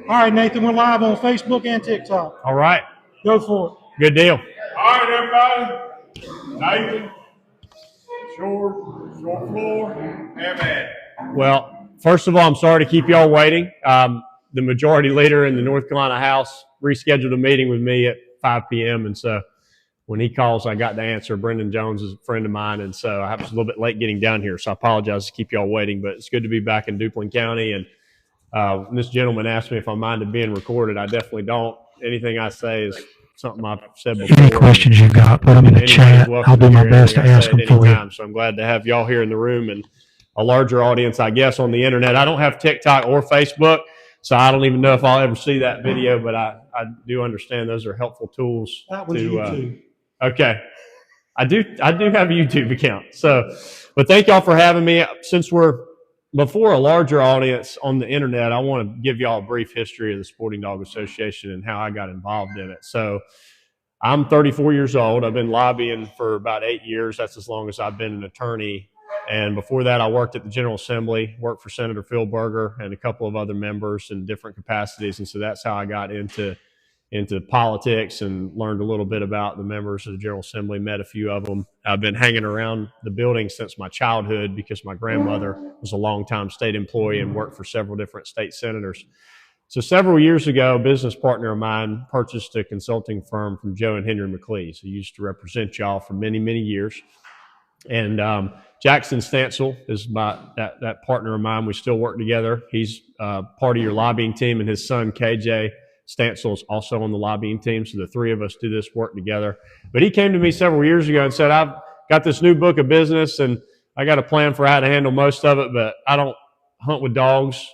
All right, Nathan, we're live on Facebook and TikTok. All right. Go for it. Good deal. All right, everybody. Nathan, short floor, have at it. Well, first of all, I'm sorry to keep y'all waiting. The majority leader in the North Carolina House rescheduled a meeting with me at 5 p.m. And so when he calls, I got the answer. Brendan Jones is a friend of mine, and so I was a little bit late getting down here. So I apologize to keep y'all waiting, but it's good to be back in Duplin County. And this gentleman asked me if I minded being recorded. I definitely don't. Anything I say is something I've said before. Any questions you got, put them in the chat. I'll do my best to ask them for you. So I'm glad to have y'all here in the room and a larger audience, I guess, on the internet. I don't have TikTok or Facebook, so I don't even know if I'll ever see that video, but I do understand those are helpful tools. That was YouTube. Okay. I do have a YouTube account. So, but thank y'all for having me. Since we're before a larger audience on the internet, I want to give y'all a brief history of the Sporting Dog Association and how I got involved in it. So I'm 34 years old. I've been lobbying for about 8 years. That's as long as I've been an attorney. And before that, I worked at the General Assembly, worked for Senator Phil Berger and a couple of other members in different capacities. And so that's how I got into politics and learned a little bit about the members of the General Assembly, met a few of them. I've been hanging around the building since my childhood because my grandmother was a longtime state employee and worked for several different state senators. So several years ago, a business partner of mine purchased a consulting firm from Joe and Henry McLeese, who used to represent y'all for many, many years. And Jackson Stansel is that partner of mine. We still work together. He's part of your lobbying team, and his son, KJ Stansel, is also on the lobbying team. So the three of us do this work together. But he came to me several years ago and said, I've got this new book of business, and I got a plan for how to handle most of it, but I don't hunt with dogs,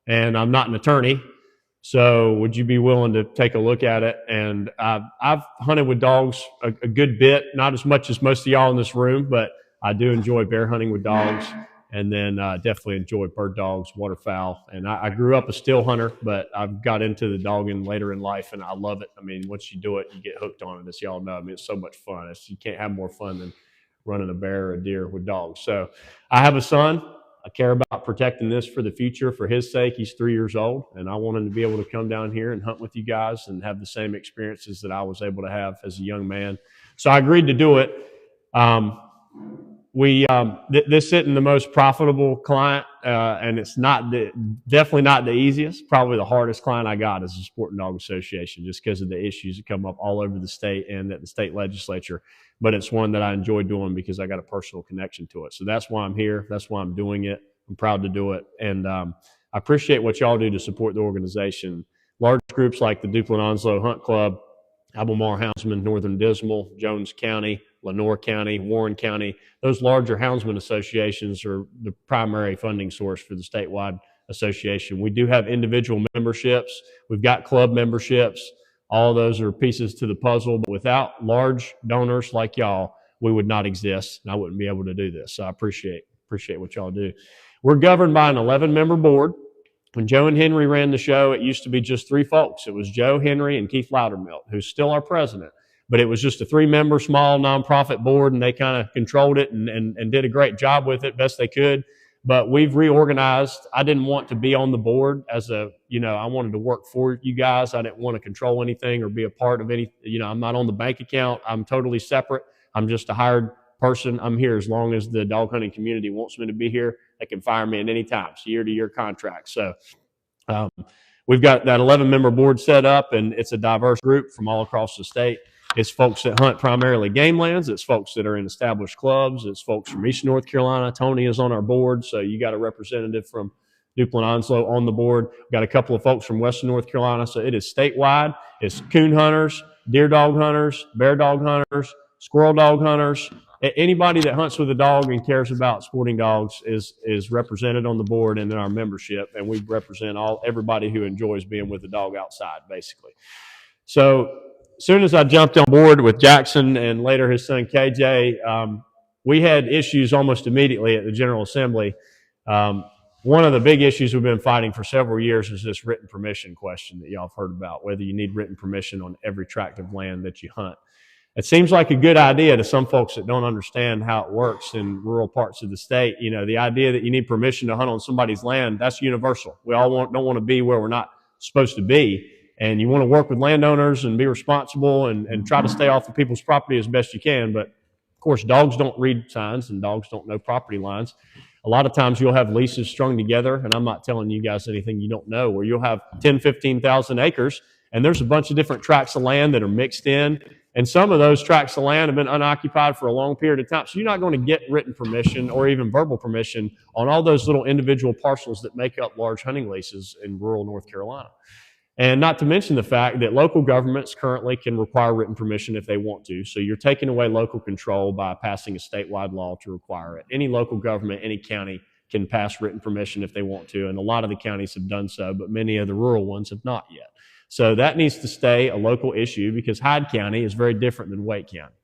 and I'm not an attorney. So would you be willing to take a look at it? And I've hunted with dogs a good bit, not as much as most of y'all in this room, but I do enjoy bear hunting with dogs, and then definitely enjoy bird dogs, waterfowl. And I grew up a still hunter, but I've got into the dogging later in life, and I love it. I mean, once you do it, you get hooked on it, as y'all know. I mean, it's so much fun. You can't have more fun than running a bear or a deer with dogs. So I have a son. I care about protecting this for the future for his sake. He's 3 years old, and I want him to be able to come down here and hunt with you guys and have the same experiences that I was able to have as a young man. So I agreed to do it. This isn't the most profitable client, and it's definitely not the easiest. Probably the hardest client I got is the Sporting Dog Association, just because of the issues that come up all over the state and at the state legislature. But it's one that I enjoy doing because I got a personal connection to it. So that's why I'm here. That's why I'm doing it. I'm proud to do it. And I appreciate what y'all do to support the organization. Large groups like the Duplin Onslow Hunt Club, Albemarle Houndsmen, Northern Dismal, Jones County, Lenoir County, Warren County, those larger houndsman associations are the primary funding source for the statewide association. We do have individual memberships. We've got club memberships. All of those are pieces to the puzzle, but without large donors like y'all, we would not exist, and I wouldn't be able to do this. So I appreciate what y'all do. We're governed by an 11-member board. When Joe and Henry ran the show, it used to be just three folks. It was Joe, Henry, and Keith Loudermilk, who's still our president. But it was just a three-member small nonprofit board, and they kind of controlled it and did a great job with it, best they could. But we've reorganized. I didn't want to be on the board I wanted to work for you guys. I didn't want to control anything or be a part of any, I'm not on the bank account. I'm totally separate. I'm just a hired person. I'm here as long as the dog hunting community wants me to be here. They can fire me at any time. It's year-to-year contract. So we've got that 11-member board set up, and it's a diverse group from all across the state. It's folks that hunt primarily Gamelands. It's folks that are in established clubs. It's folks from East North Carolina. Tony is on our board, so you got a representative from Duplin Onslow on the board. We've got a couple of folks from Western North Carolina, so it is statewide. It's coon hunters, deer dog hunters, bear dog hunters, squirrel dog hunters. Anybody that hunts with a dog and cares about sporting dogs is represented on the board and in our membership, and we represent everybody who enjoys being with a dog outside, basically. So as soon as I jumped on board with Jackson and later his son KJ, we had issues almost immediately at the General Assembly. One of the big issues we've been fighting for several years is this written permission question that y'all have heard about, whether you need written permission on every tract of land that you hunt. It seems like a good idea to some folks that don't understand how it works in rural parts of the state. You know, the idea that you need permission to hunt on somebody's land, that's universal. We all don't want to be where we're not supposed to be. And you want to work with landowners and be responsible and try to stay off of people's property as best you can. But of course, dogs don't read signs and dogs don't know property lines. A lot of times you'll have leases strung together, and I'm not telling you guys anything you don't know, where you'll have 10, 15,000 acres, and there's a bunch of different tracts of land that are mixed in. And some of those tracts of land have been unoccupied for a long period of time. So you're not going to get written permission or even verbal permission on all those little individual parcels that make up large hunting leases in rural North Carolina. And not to mention the fact that local governments currently can require written permission if they want to. So you're taking away local control by passing a statewide law to require it. Any local government, any county can pass written permission if they want to. And a lot of the counties have done so, but many of the rural ones have not yet. So that needs to stay a local issue because Hyde County is very different than Wake County.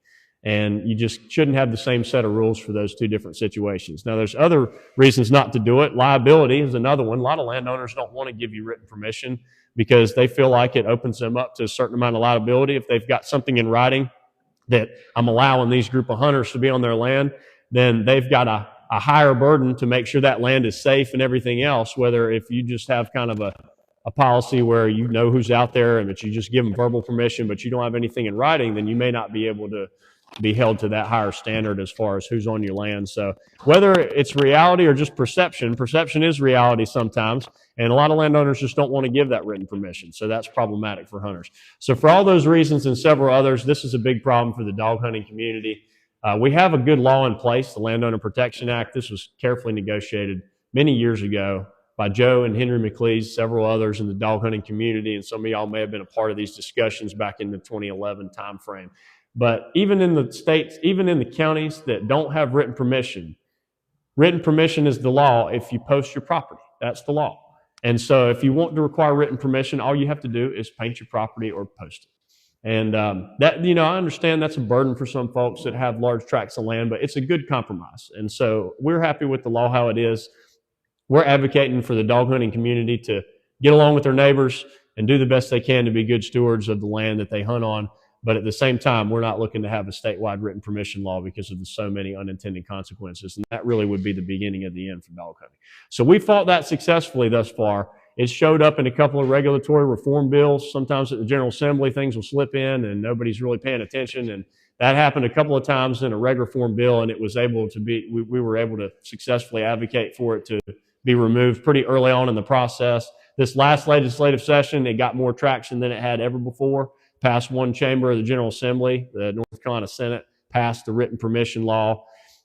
And you just shouldn't have the same set of rules for those two different situations. Now, there's other reasons not to do it. Liability is another one. A lot of landowners don't want to give you written permission because they feel like it opens them up to a certain amount of liability. If they've got something in writing that I'm allowing these group of hunters to be on their land, then they've got a higher burden to make sure that land is safe and everything else, whether if you just have kind of a policy where you know who's out there and that you just give them verbal permission, but you don't have anything in writing, then you may not be able to be held to that higher standard as far as who's on your land. So whether it's reality or just perception, perception is reality sometimes, and a lot of landowners just don't want to give that written permission. So that's problematic for hunters. So for all those reasons and several others, this is a big problem for the dog hunting community. We have a good law in place, the Landowner Protection Act. This was carefully negotiated many years ago by Joe and Henry McLeese, several others in the dog hunting community, and some of y'all may have been a part of these discussions back in the 2011 timeframe. But even in the states, even in the counties that don't have written permission is the law if you post your property. That's the law. And so if you want to require written permission, all you have to do is paint your property or post it. And that, you know, I understand that's a burden for some folks that have large tracts of land, but it's a good compromise. And so we're happy with the law how it is. We're advocating for the dog hunting community to get along with their neighbors and do the best they can to be good stewards of the land that they hunt on. But at the same time, we're not looking to have a statewide written permission law because of the so many unintended consequences. And that really would be the beginning of the end for dog hunting. So we fought that successfully thus far. It showed up in a couple of regulatory reform bills. Sometimes at the General Assembly, things will slip in and nobody's really paying attention. And that happened a couple of times in a reg reform bill, and it was able to be, we were able to successfully advocate for it to be removed pretty early on in the process. This last legislative session, it got more traction than it had ever before. Passed one chamber of the General Assembly, the North Carolina Senate, passed the written permission law.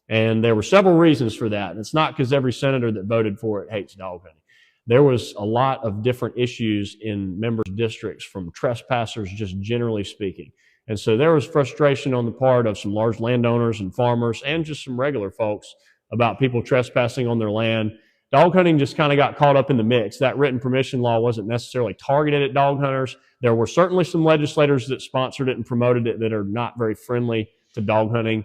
And there were several reasons for that. And it's not because every senator that voted for it hates dog hunting. There was a lot of different issues in members' districts from trespassers, just generally speaking. And so there was frustration on the part of some large landowners and farmers and just some regular folks about people trespassing on their land. Dog hunting just kind of got caught up in the mix. That written permission law wasn't necessarily targeted at dog hunters. There were certainly some legislators that sponsored it and promoted it that are not very friendly to dog hunting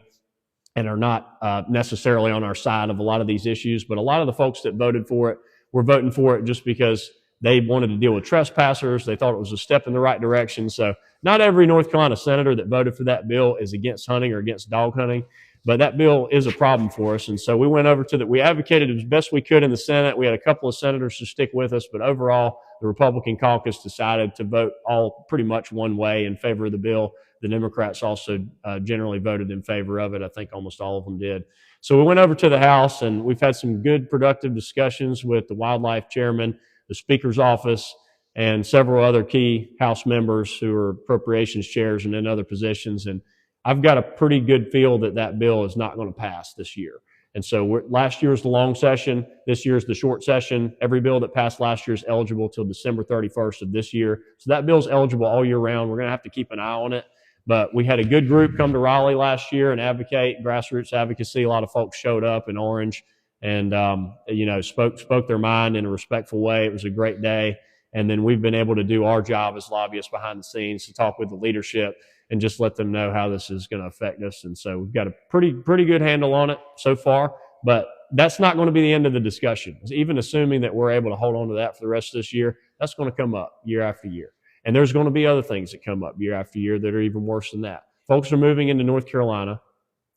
and are not necessarily on our side of a lot of these issues. But a lot of the folks that voted for it were voting for it just because they wanted to deal with trespassers. They thought it was a step in the right direction. So not every North Carolina senator that voted for that bill is against hunting or against dog hunting. But that bill is a problem for us. And so we went over to we advocated as best we could in the Senate. We had a couple of senators to stick with us, but overall, the Republican caucus decided to vote all pretty much one way in favor of the bill. The Democrats also generally voted in favor of it. I think almost all of them did. So we went over to the House, and we've had some good, productive discussions with the wildlife chairman, the Speaker's office, and several other key House members who are appropriations chairs and in other positions. And I've got a pretty good feel that that bill is not going to pass this year. And so last year was the long session. This year is the short session. Every bill that passed last year is eligible till December 31st of this year. So that bill's eligible all year round. We're going to have to keep an eye on it. But we had a good group come to Raleigh last year and advocate, grassroots advocacy. A lot of folks showed up in orange and, spoke their mind in a respectful way. It was a great day. And then we've been able to do our job as lobbyists behind the scenes to talk with the leadership and just let them know how this is going to affect us. And so we've got a pretty good handle on it so far, but that's not going to be the end of the discussion. Even assuming that we're able to hold on to that for the rest of this year, that's going to come up year after year. And there's going to be other things that come up year after year that are even worse than that. Folks are moving into North Carolina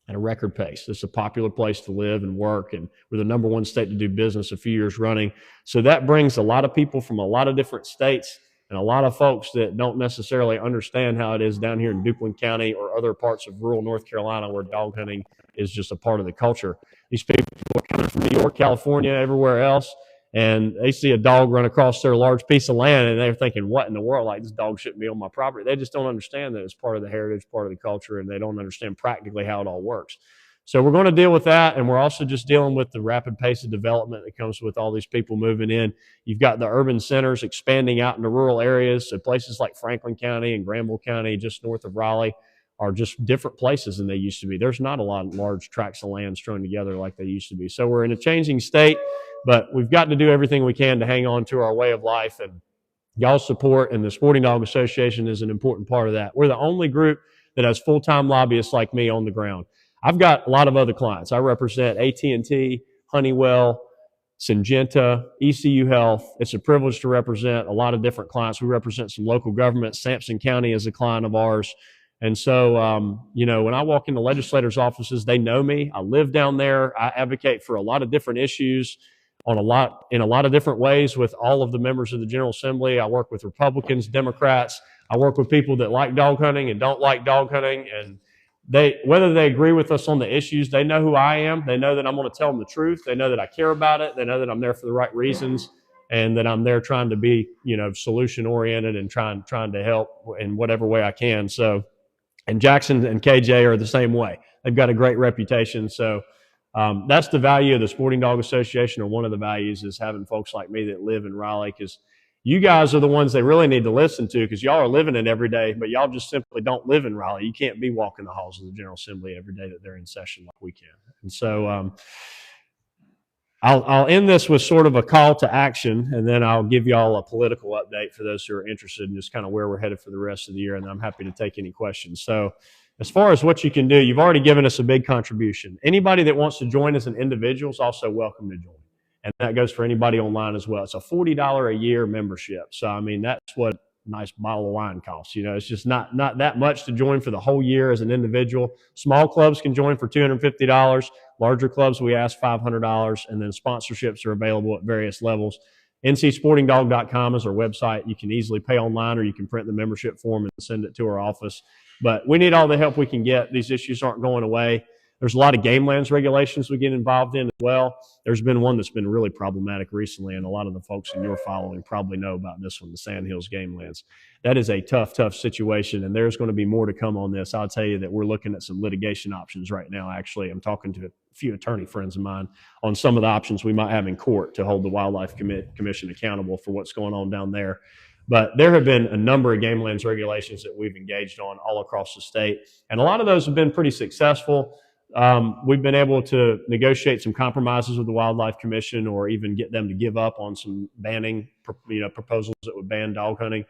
at a record pace. It's a popular place to live and work, and we're the #1 state to do business a few years running. So that brings a lot of people from a lot of different states and a lot of folks that don't necessarily understand how it is down here in Duplin County or other parts of rural North Carolina where dog hunting is just a part of the culture. These people are coming from New York, California, everywhere else, and they see a dog run across their large piece of land, and they're thinking, what in the world? Like, this dog shouldn't be on my property. They just don't understand that it's part of the heritage, part of the culture, and they don't understand practically how it all works. So we're going to deal with that, and we're also just dealing with the rapid pace of development that comes with all these people moving in. You've got the urban centers expanding out into rural areas, so places like Franklin County and Granville County, just north of Raleigh, are just different places than they used to be. There's not a lot of large tracts of land strewn together like they used to be. So we're in a changing state, but we've got to do everything we can to hang on to our way of life, and y'all's support and the Sporting Dog Association is an important part of that. We're the only group that has full-time lobbyists like me on the ground. I've got a lot of other clients. I represent AT&T, Honeywell, Syngenta, ECU Health. It's a privilege to represent a lot of different clients. We represent some local governments. Sampson County is a client of ours. And so, you know, when I walk into legislators' offices, they know me. I live down there. I advocate for a lot of different issues in a lot of different ways with all of the members of the General Assembly. I work with Republicans, Democrats. I work with people that like dog hunting and don't like dog hunting. And whether they agree with us on the issues, they know who I am. They know that I'm going to tell them the truth. They know that I care about it. They know that I'm there for the right reasons, and that I'm there trying to be, you know, solution oriented and trying to help in whatever way I can. So, and Jackson and KJ are the same way. They've got a great reputation. So that's the value of the Sporting Dog Association, or one of the values, is having folks like me that live in Raleigh, because you guys are the ones they really need to listen to, because y'all are living it every day, but y'all just simply don't live in Raleigh. You can't be walking the halls of the General Assembly every day that they're in session like we can. And so I'll end this with sort of a call to action, and then I'll give y'all a political update for those who are interested in just kind of where we're headed for the rest of the year, and I'm happy to take any questions. So as far as what you can do, you've already given us a big contribution. Anybody that wants to join as an individual is also welcome to join. And that goes for anybody online as well. It's a $40 a year membership. So, I mean, that's what a nice bottle of wine costs. You know, it's just not that much to join for the whole year as an individual. Small clubs can join for $250. Larger clubs, we ask $500. And then sponsorships are available at various levels. ncsportingdog.com is our website. You can easily pay online, or you can print the membership form and send it to our office. But we need all the help we can get. These issues aren't going away. There's a lot of Gamelands regulations we get involved in as well. There's been one that's been really problematic recently, and a lot of the folks in your following probably know about this one, the Sandhills Gamelands. That is a tough situation, and there's going to be more to come on this. I'll tell you that we're looking at some litigation options right now. Actually, I'm talking to a few attorney friends of mine on some of the options we might have in court to hold the Wildlife Commission accountable for what's going on down there. But there have been a number of Gamelands regulations that we've engaged on all across the state, and a lot of those have been pretty successful. We've been able to negotiate some compromises with the Wildlife Commission, or even get them to give up on some banning, proposals that would ban dog hunting.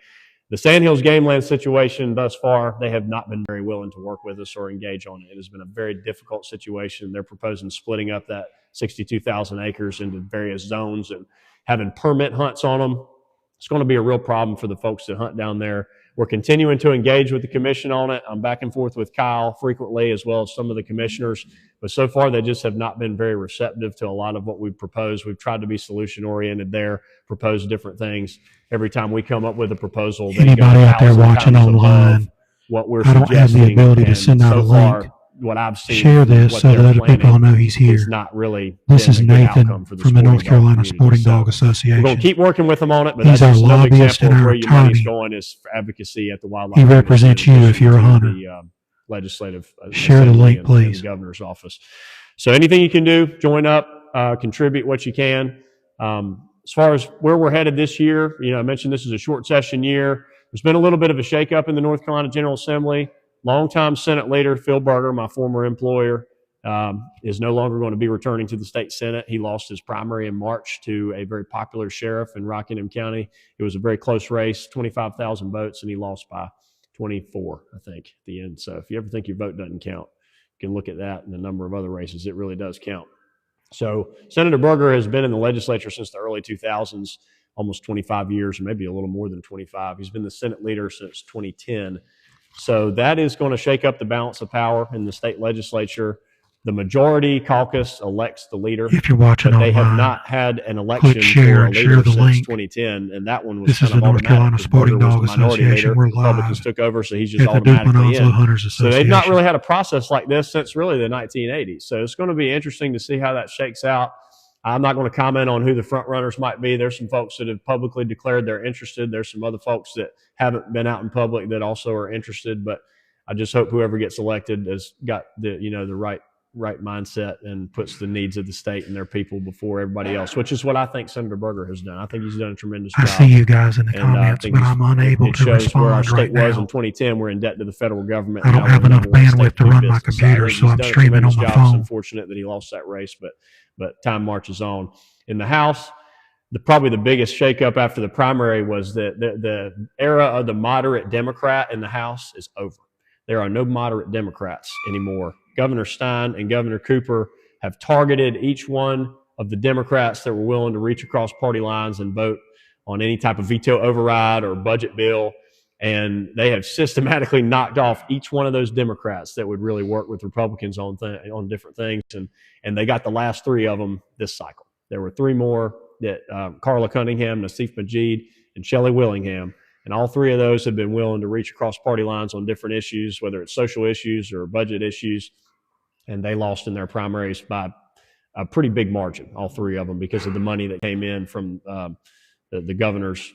The Sandhills Gamelands situation thus far, they have not been very willing to work with us or engage on it. It has been a very difficult situation. They're proposing splitting up that 62,000 acres into various zones and having permit hunts on them. It's going to be a real problem for the folks that hunt down there. We're continuing to engage with the commission on it. I'm back and forth with Kyle frequently, as well as some of the commissioners. But so far, they just have not been very receptive to a lot of what we've proposed. We've tried to be solution-oriented there, propose different things. Every time we come up with a proposal, anybody out there watching online, what we're I don't have the ability to send out a link. What I've seen, share this so that other people will know he's here. It's not really. This is Nathan from the North Carolina Sporting Dog Association. We're going to keep working with them on it, but he's that's our another lobbyist example and of our where your money's attorney. going is for advocacy at the Wildlife. He represents you if you're a hunter. The legislative. Share the link, and please. the governor's office. So anything you can do, join up, contribute what you can. As far as where we're headed this year, I mentioned this is a short session year. There's been a little bit of a shakeup in the North Carolina General Assembly. Longtime Senate leader Phil Berger, my former employer, is no longer going to be returning to the state Senate. He lost his primary in March to a very popular sheriff in Rockingham County. It was a very close race, 25,000 votes, and he lost by 24, I think, at the end. So if you ever think your vote doesn't count, you can look at that and a number of other races. It really does count. So Senator Berger has been in the legislature since the early 2000s, almost 25 years, or maybe a little more than 25. He's been the Senate leader since 2010. So that is going to shake up the balance of power in the state legislature. The majority caucus elects the leader, If you're watching but they have online, not had an election click share for a and share leader the since link. 2010, and that one was This kind is of the North automatic. Carolina because Sporting Berger was Dog the minority Association. leader. We're Republicans live took over, so he's just at the Duplin automatically Onslow in. Hunters So Association. they've not really had a process like this since really the 1980s. So it's going to be interesting to see how that shakes out. I'm not going to comment on who the front runners might be. There's some folks that have publicly declared they're interested. There's some other folks that haven't been out in public that also are interested. But I just hope whoever gets elected has got the right mindset and puts the needs of the state and their people before everybody else, which is what I think Senator Berger has done. I think he's done a tremendous job. I see you guys in the And comments, but I'm unable it to shows where our respond right state was in now. 2010. We're in debt to the federal government. I don't Now we're have the enough number one state bandwidth to do run my business. computer, I think so he's I'm done a streaming on tremendous my job. It's phone. unfortunate that he lost that race, but time marches on. In the House, probably the biggest shakeup after the primary was that the era of the moderate Democrat in the House is over. There are no moderate Democrats anymore. Governor Stein and Governor Cooper have targeted each one of the Democrats that were willing to reach across party lines and vote on any type of veto override or budget bill. And they have systematically knocked off each one of those Democrats that would really work with Republicans on different things. And they got the last three of them this cycle. There were three more that Carla Cunningham, Nassif Majid, and Shelley Willingham. And all three of those have been willing to reach across party lines on different issues, whether it's social issues or budget issues. And they lost in their primaries by a pretty big margin, all three of them, because of the money that came in from the governor's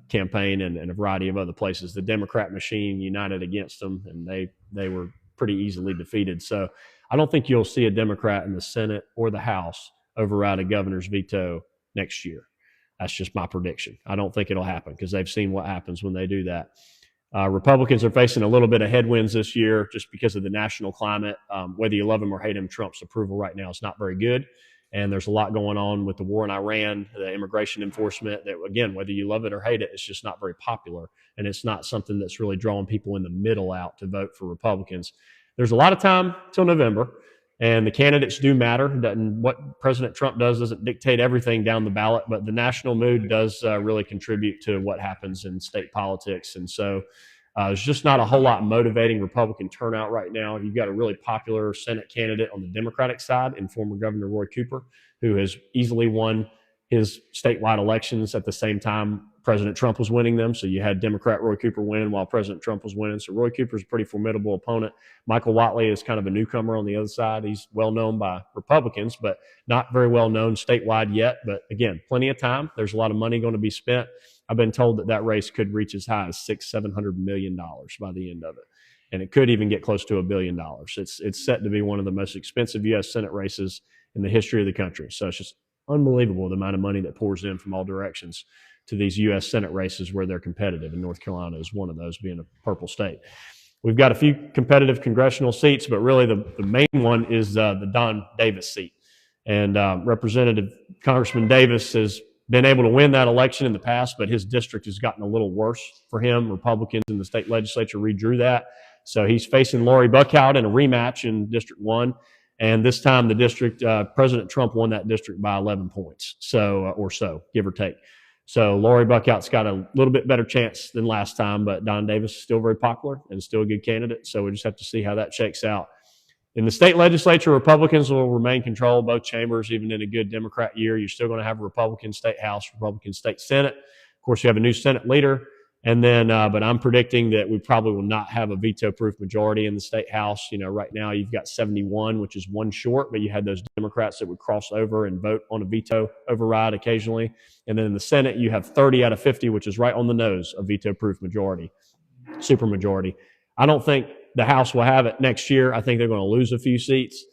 campaign and a variety of other places. The Democrat machine united against them, and they were pretty easily defeated. So I don't think you'll see a Democrat in the Senate or the House override a governor's veto next year. That's just my prediction. I don't think it'll happen because they've seen what happens when they do that. Republicans are facing a little bit of headwinds this year just because of the national climate. Whether you love him or hate him, Trump's approval right now is not very good. And there's a lot going on with the war in Iran, the immigration enforcement that, again, whether you love it or hate it, it's just not very popular. And it's not something that's really drawing people in the middle out to vote for Republicans. There's a lot of time till November, and the candidates do matter. What President Trump doesn't dictate everything down the ballot, but the national mood does really contribute to what happens in state politics. And so there's just not a whole lot motivating Republican turnout right now. You've got a really popular Senate candidate on the Democratic side in former Governor Roy Cooper, who has easily won his statewide elections at the same time President Trump was winning them. So you had Democrat Roy Cooper win while President Trump was winning. So Roy Cooper's a pretty formidable opponent. Michael Whatley is kind of a newcomer on the other side. He's well known by Republicans, but not very well known statewide yet. But again, plenty of time. There's a lot of money going to be spent. I've been told that race could reach as high as $600-700 million by the end of it. And it could even get close to $1 billion. It's set to be one of the most expensive U.S. Senate races in the history of the country. So it's just unbelievable the amount of money that pours in from all directions to these U.S. Senate races where they're competitive. And North Carolina is one of those, being a purple state. We've got a few competitive congressional seats, but really the main one is the Don Davis seat. And Representative Congressman Davis has been able to win that election in the past, but his district has gotten a little worse for him. Republicans in the state legislature redrew that. So he's facing Lori Buckhout in a rematch in District 1. And this time the district, President Trump won that district by 11 points, or so, give or take. So Lori Buckhout's got a little bit better chance than last time, but Don Davis is still very popular and still a good candidate. So we just have to see how that shakes out. In the state legislature, Republicans will remain control of both chambers. Even in a good Democrat year, you're still going to have a Republican state House, Republican state Senate. Of course, you have a new Senate leader. And then, but I'm predicting that we probably will not have a veto-proof majority in the state House. You know, right now you've got 71, which is one short, but you had those Democrats that would cross over and vote on a veto override occasionally. And then in the Senate, you have 30 out of 50, which is right on the nose of veto-proof majority, supermajority. I don't think the House will have it next year. I think they're going to lose a few seats.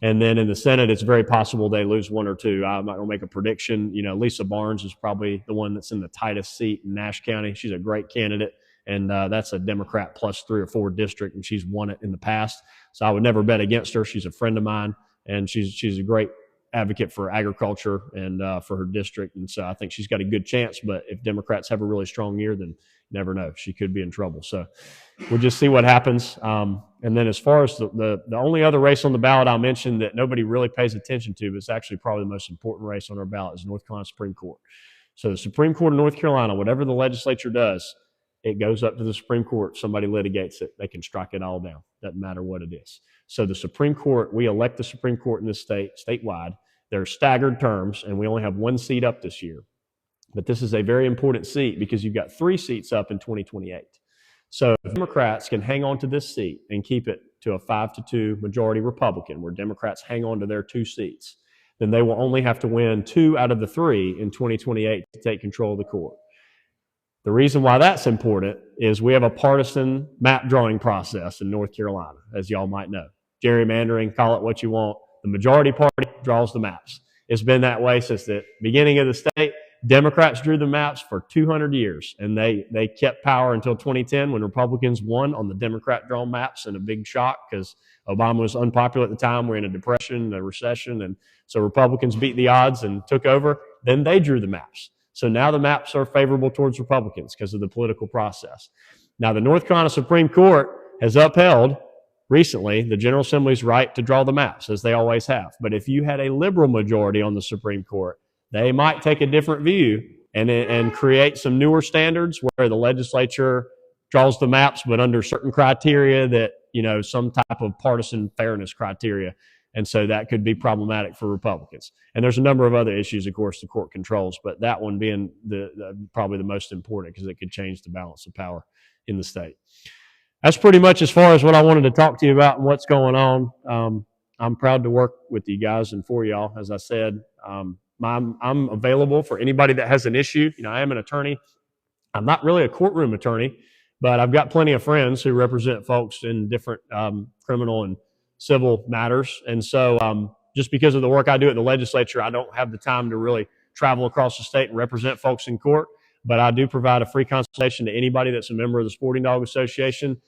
And then in the Senate, it's very possible they lose one or two. I'm not going to make a prediction. You know, Lisa Barnes is probably the one that's in the tightest seat in Nash County. She's a great candidate, and that's a Democrat plus 3 or 4 district, and she's won it in the past. So I would never bet against her. She's a friend of mine, and she's a great advocate for agriculture and for her district. And so I think she's got a good chance. But if Democrats have a really strong year, then you never know. She could be in trouble. So we'll just see what happens. And then as far as the only other race on the ballot I'll mention that nobody really pays attention to, but it's actually probably the most important race on our ballot, is the North Carolina Supreme Court. So the Supreme Court of North Carolina, whatever the legislature does, It goes up to the Supreme Court. Somebody litigates it. They can strike it all down. Doesn't matter what it is. So the Supreme Court, we elect the Supreme Court in this state, statewide. They're staggered terms, and we only have one seat up this year. But this is a very important seat because you've got 3 seats up in 2028. So if Democrats can hang on to this seat and keep it to a 5-2 majority Republican, where Democrats hang on to their 2 seats, then they will only have to win 2 out of the 3 in 2028 to take control of the court. The reason why that's important is we have a partisan map drawing process in North Carolina, as y'all might know. Gerrymandering, call it what you want. The majority party draws the maps. It's been that way since the beginning of the state. Democrats drew the maps for 200 years, and they kept power until 2010 when Republicans won on the Democrat-drawn maps in a big shock because Obama was unpopular at the time. We're in a depression, a recession, and so Republicans beat the odds and took over. Then they drew the maps. So now the maps are favorable towards Republicans because of the political process. Now the North Carolina Supreme Court has upheld recently the General Assembly's right to draw the maps, as they always have. But if you had a liberal majority on the Supreme Court, they might take a different view and create some newer standards where the legislature draws the maps, but under certain criteria that, some type of partisan fairness criteria. And so that could be problematic for Republicans. And there's a number of other issues, of course, the court controls, but that one being probably the most important because it could change the balance of power in the state. That's pretty much as far as what I wanted to talk to you about and what's going on. I'm proud to work with you guys and for y'all. As I said, I'm available for anybody that has an issue. I am an attorney. I'm not really a courtroom attorney, but I've got plenty of friends who represent folks in different criminal and civil matters. And so just because of the work I do at the legislature, I don't have the time to really travel across the state and represent folks in court, but I do provide a free consultation to anybody that's a member of the Sporting Dog Association.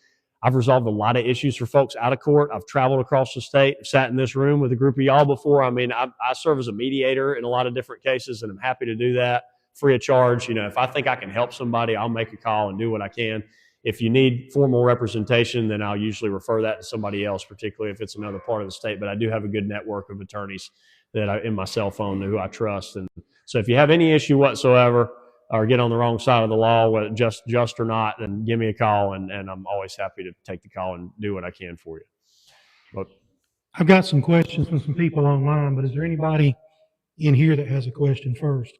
I've resolved a lot of issues for folks out of court. I've traveled across the state, sat in this room with a group of y'all before. I serve as a mediator in a lot of different cases, and I'm happy to do that free of charge. If I think I can help somebody, I'll make a call and do what I can. If you need formal representation, then I'll usually refer that to somebody else, particularly if it's another part of the state. But I do have a good network of attorneys that in my cell phone who I trust. And so if you have any issue whatsoever or get on the wrong side of the law, whether just or not, then give me a call, and I'm always happy to take the call and do what I can for you. But I've got some questions from some people online, but is there anybody in here that has a question first?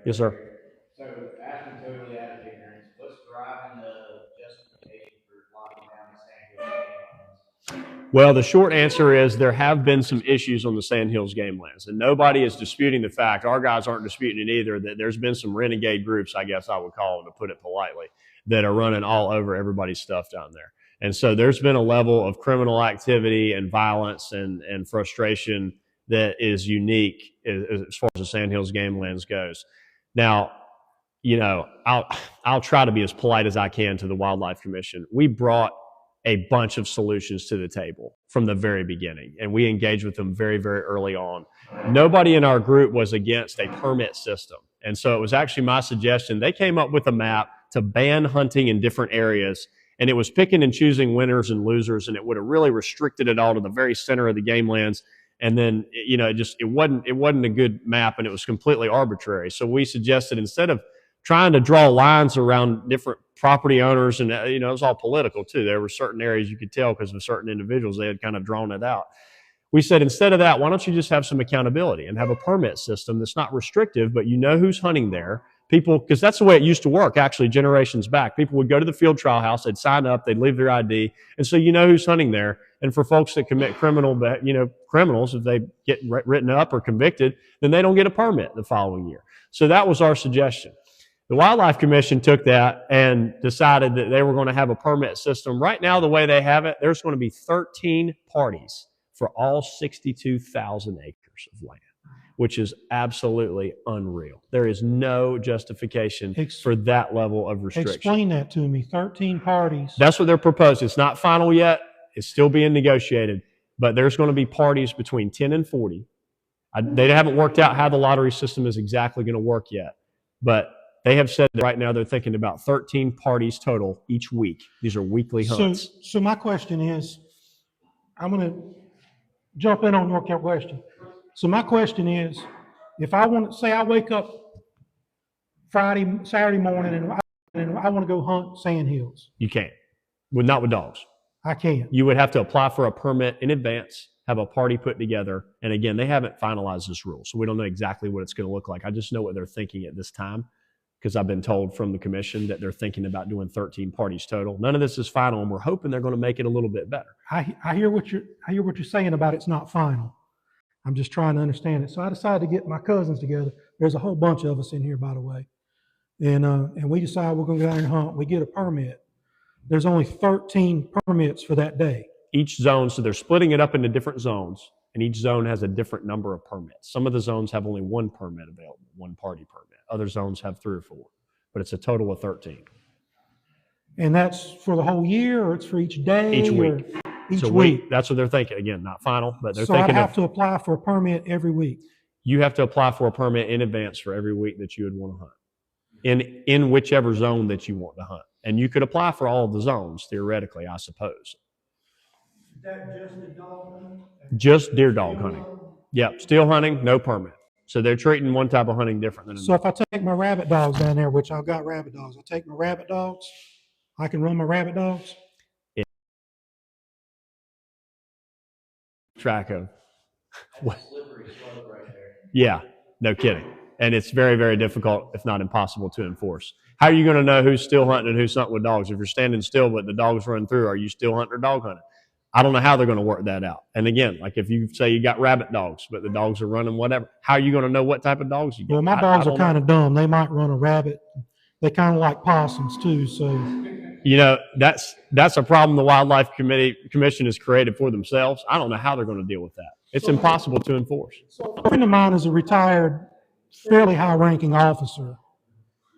Yes, sir. So, asking totally out of ignorance, what's driving the justification for locking down the Sandhills Gamelands? Well, the short answer is there have been some issues on the Sandhills Gamelands, and nobody is disputing the fact, our guys aren't disputing it either, that there's been some renegade groups, I guess I would call them to put it politely, that are running all over everybody's stuff down there. And so there's been a level of criminal activity and violence and frustration that is unique as far as the Sandhills Gamelands goes. Now, I'll try to be as polite as I can to the Wildlife Commission. We brought a bunch of solutions to the table from the very beginning, and we engaged with them very, very early on. Nobody in our group was against a permit system, and so it was actually my suggestion. They came up with a map to ban hunting in different areas, and it was picking and choosing winners and losers, and it would have really restricted it all to the very center of the Gamelands. And then, it wasn't a good map, and it was completely arbitrary. So we suggested, instead of trying to draw lines around different property owners, and it was all political too. There were certain areas you could tell because of certain individuals, they had kind of drawn it out. We said, instead of that, why don't you just have some accountability and have a permit system that's not restrictive, but who's hunting there. People, because that's the way it used to work, actually, generations back. People would go to the field trial house, they'd sign up, they'd leave their ID, and so who's hunting there. And for folks that commit criminals, if they get written up or convicted, then they don't get a permit the following year. So that was our suggestion. The Wildlife Commission took that and decided that they were going to have a permit system. Right now, the way they have it, there's going to be 13 parties for all 62,000 acres of land, which is absolutely unreal. There is no justification for that level of restriction. Explain that to me. 13 parties. That's what they're proposing. It's not final yet. It's still being negotiated. But there's going to be parties between 10 and 40. They haven't worked out how the lottery system is exactly going to work yet. But they have said that right now they're thinking about 13 parties total each week. These are weekly hunts. So my question is, I'm going to jump in on your question. So my question is, if I want to say I wake up Saturday morning and I and I want to go hunt Sandhills. You can't. Not with dogs. I can't. You would have to apply for a permit in advance, have a party put together. And again, they haven't finalized this rule, so we don't know exactly what it's going to look like. I just know what they're thinking at this time because I've been told from the commission that they're thinking about doing 13 parties total. None of this is final, and we're hoping they're going to make it a little bit better. I hear what you're saying about it's not final. I'm just trying to understand it. So I decided to get my cousins together. There's a whole bunch of us in here, by the way. And we decide we're going to go out and hunt. We get a permit. There's only 13 permits for that day. Each zone, so they're splitting it up into different zones, and each zone has a different number of permits. Some of the zones have only one permit available, one party permit. Other zones have 3 or 4, but it's a total of 13. And that's for the whole year, or it's for each day? Each week. Each So week. that's what they're thinking. Again, not final, but they're So I'd thinking have to apply for a permit every week. you have to apply for a permit in advance for every week that you would want to hunt in whichever zone that you want to hunt. And you could apply for all of the zones, theoretically, I suppose. Is that just the dog hunting? Just deer dog hunting. Yep, still hunting, no permit. So they're treating one type of hunting different than So another. if I take my rabbit dogs down there, which I've got rabbit dogs, I take my rabbit dogs, I can run my rabbit dogs? Track of. That's a slippery slope right there. Yeah, no kidding. And it's very, very difficult, if not impossible, to enforce. How are you going to know who's still hunting and who's hunting with dogs? If you're standing still but the dog's running through, are you still hunting or dog hunting? I don't know how they're going to work that out. And again, like if you say you got rabbit dogs, but the dogs are running whatever, how are you going to know what type of dogs you got? Well, my dogs are kind of dumb. They might run a rabbit. They kind of like possums too, so. You know, that's a problem the Wildlife Commission has created for themselves. I don't know how they're going to deal with that. It's impossible to enforce. A friend of mine is a retired, fairly high-ranking officer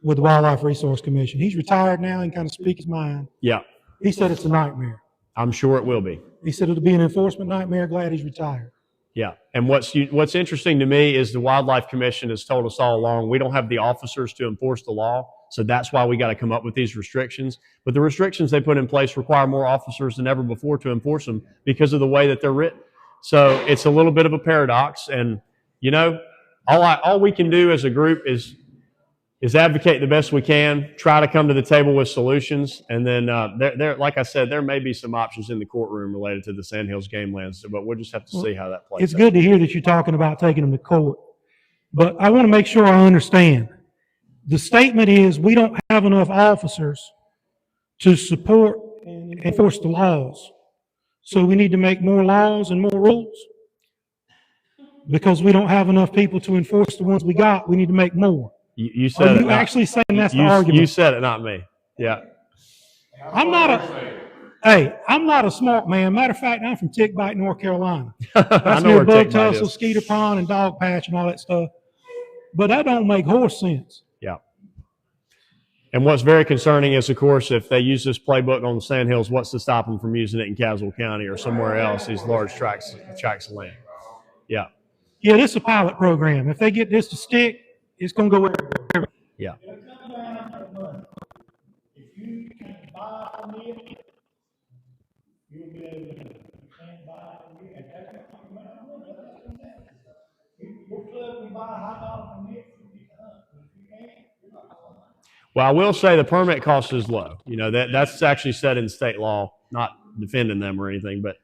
with the Wildlife Resource Commission. He's retired now and kind of speak his mind. Yeah, He said it's a nightmare. I'm sure it will be. He said it'll be an enforcement nightmare. Glad he's retired. Yeah, and what's interesting to me is the Wildlife Commission has told us all along we don't have the officers to enforce the law, so that's why we got to come up with these restrictions. But the restrictions they put in place require more officers than ever before to enforce them because of the way that they're written. So it's a little bit of a paradox, and you know, all we can do as a group is advocate the best we can, try to come to the table with solutions, and then there, like I said, there may be some options in the courtroom related to the Sandhills Gamelands, but we'll just have to see how that plays It's out. good to hear that you're talking about taking them to court, but I want to make sure I understand. The statement is we don't have enough officers to support and enforce the laws. So we need to make more laws and more rules? Because we don't have enough people to enforce the ones we got, we need to make more. You said Are it. you actually saying that's the You argument? said it, not me. Yeah. I'm not a smart man. Matter of fact, I'm from Tick Bite, North Carolina. I That's know near where Bug Tick Bite Tussle, is. Skeeter Pond, and Dog Patch and all that stuff. But that don't make horse sense. Yeah. And what's very concerning is, of course, if they use this playbook on the Sandhills, what's to stop them from using it in Caswell County or somewhere else, these large tracts of land? Yeah. Yeah, this is a pilot program. If they get this to stick, it's going to go everywhere. Yeah. If you can buy a permit, you'll be able to can't buy a permit and take it from your money. Your club can buy a high dollar permit from you, but if you can't, you're not going to. Well, I will say the permit cost is low. You know, that's actually set in state law, not defending them or anything, but